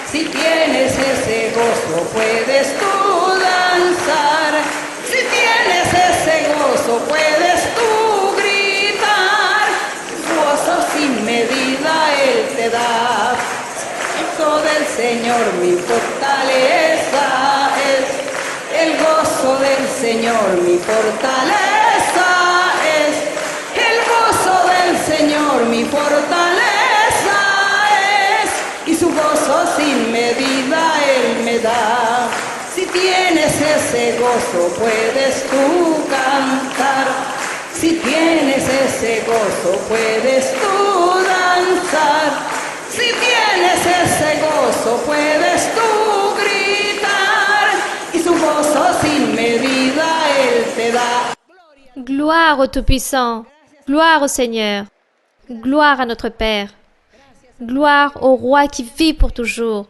Si tienes ese gozo puedes tú danzar. Si tienes ese gozo puedes tú gritar. Gozo sin medida Él te da. El gozo del Señor mi fortaleza es. El gozo del Señor mi fortaleza es. El gozo del Señor mi fortaleza es. Y su gozo sin medida Él me da. Si tienes ese gozo puedes tú cantar. Si tienes ese gozo puedes tú danzar. Si tienes ese gozo puedes tú gritar. Y su gozo sin medida Él te da. Gloire au Tout-Puissant. Gloire au Seigneur. Gloire à notre Père. Gloire au Roi qui vit pour toujours.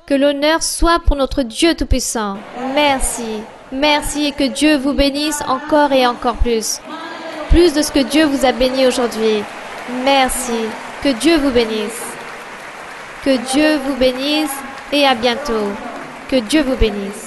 Que l'honneur soit pour notre Dieu Tout-Puissant. Merci. Merci et que Dieu vous bénisse encore et encore plus. Plus de ce que Dieu vous a béni aujourd'hui. Merci. Que Dieu vous bénisse. Que Dieu vous bénisse et à bientôt. Que Dieu vous bénisse.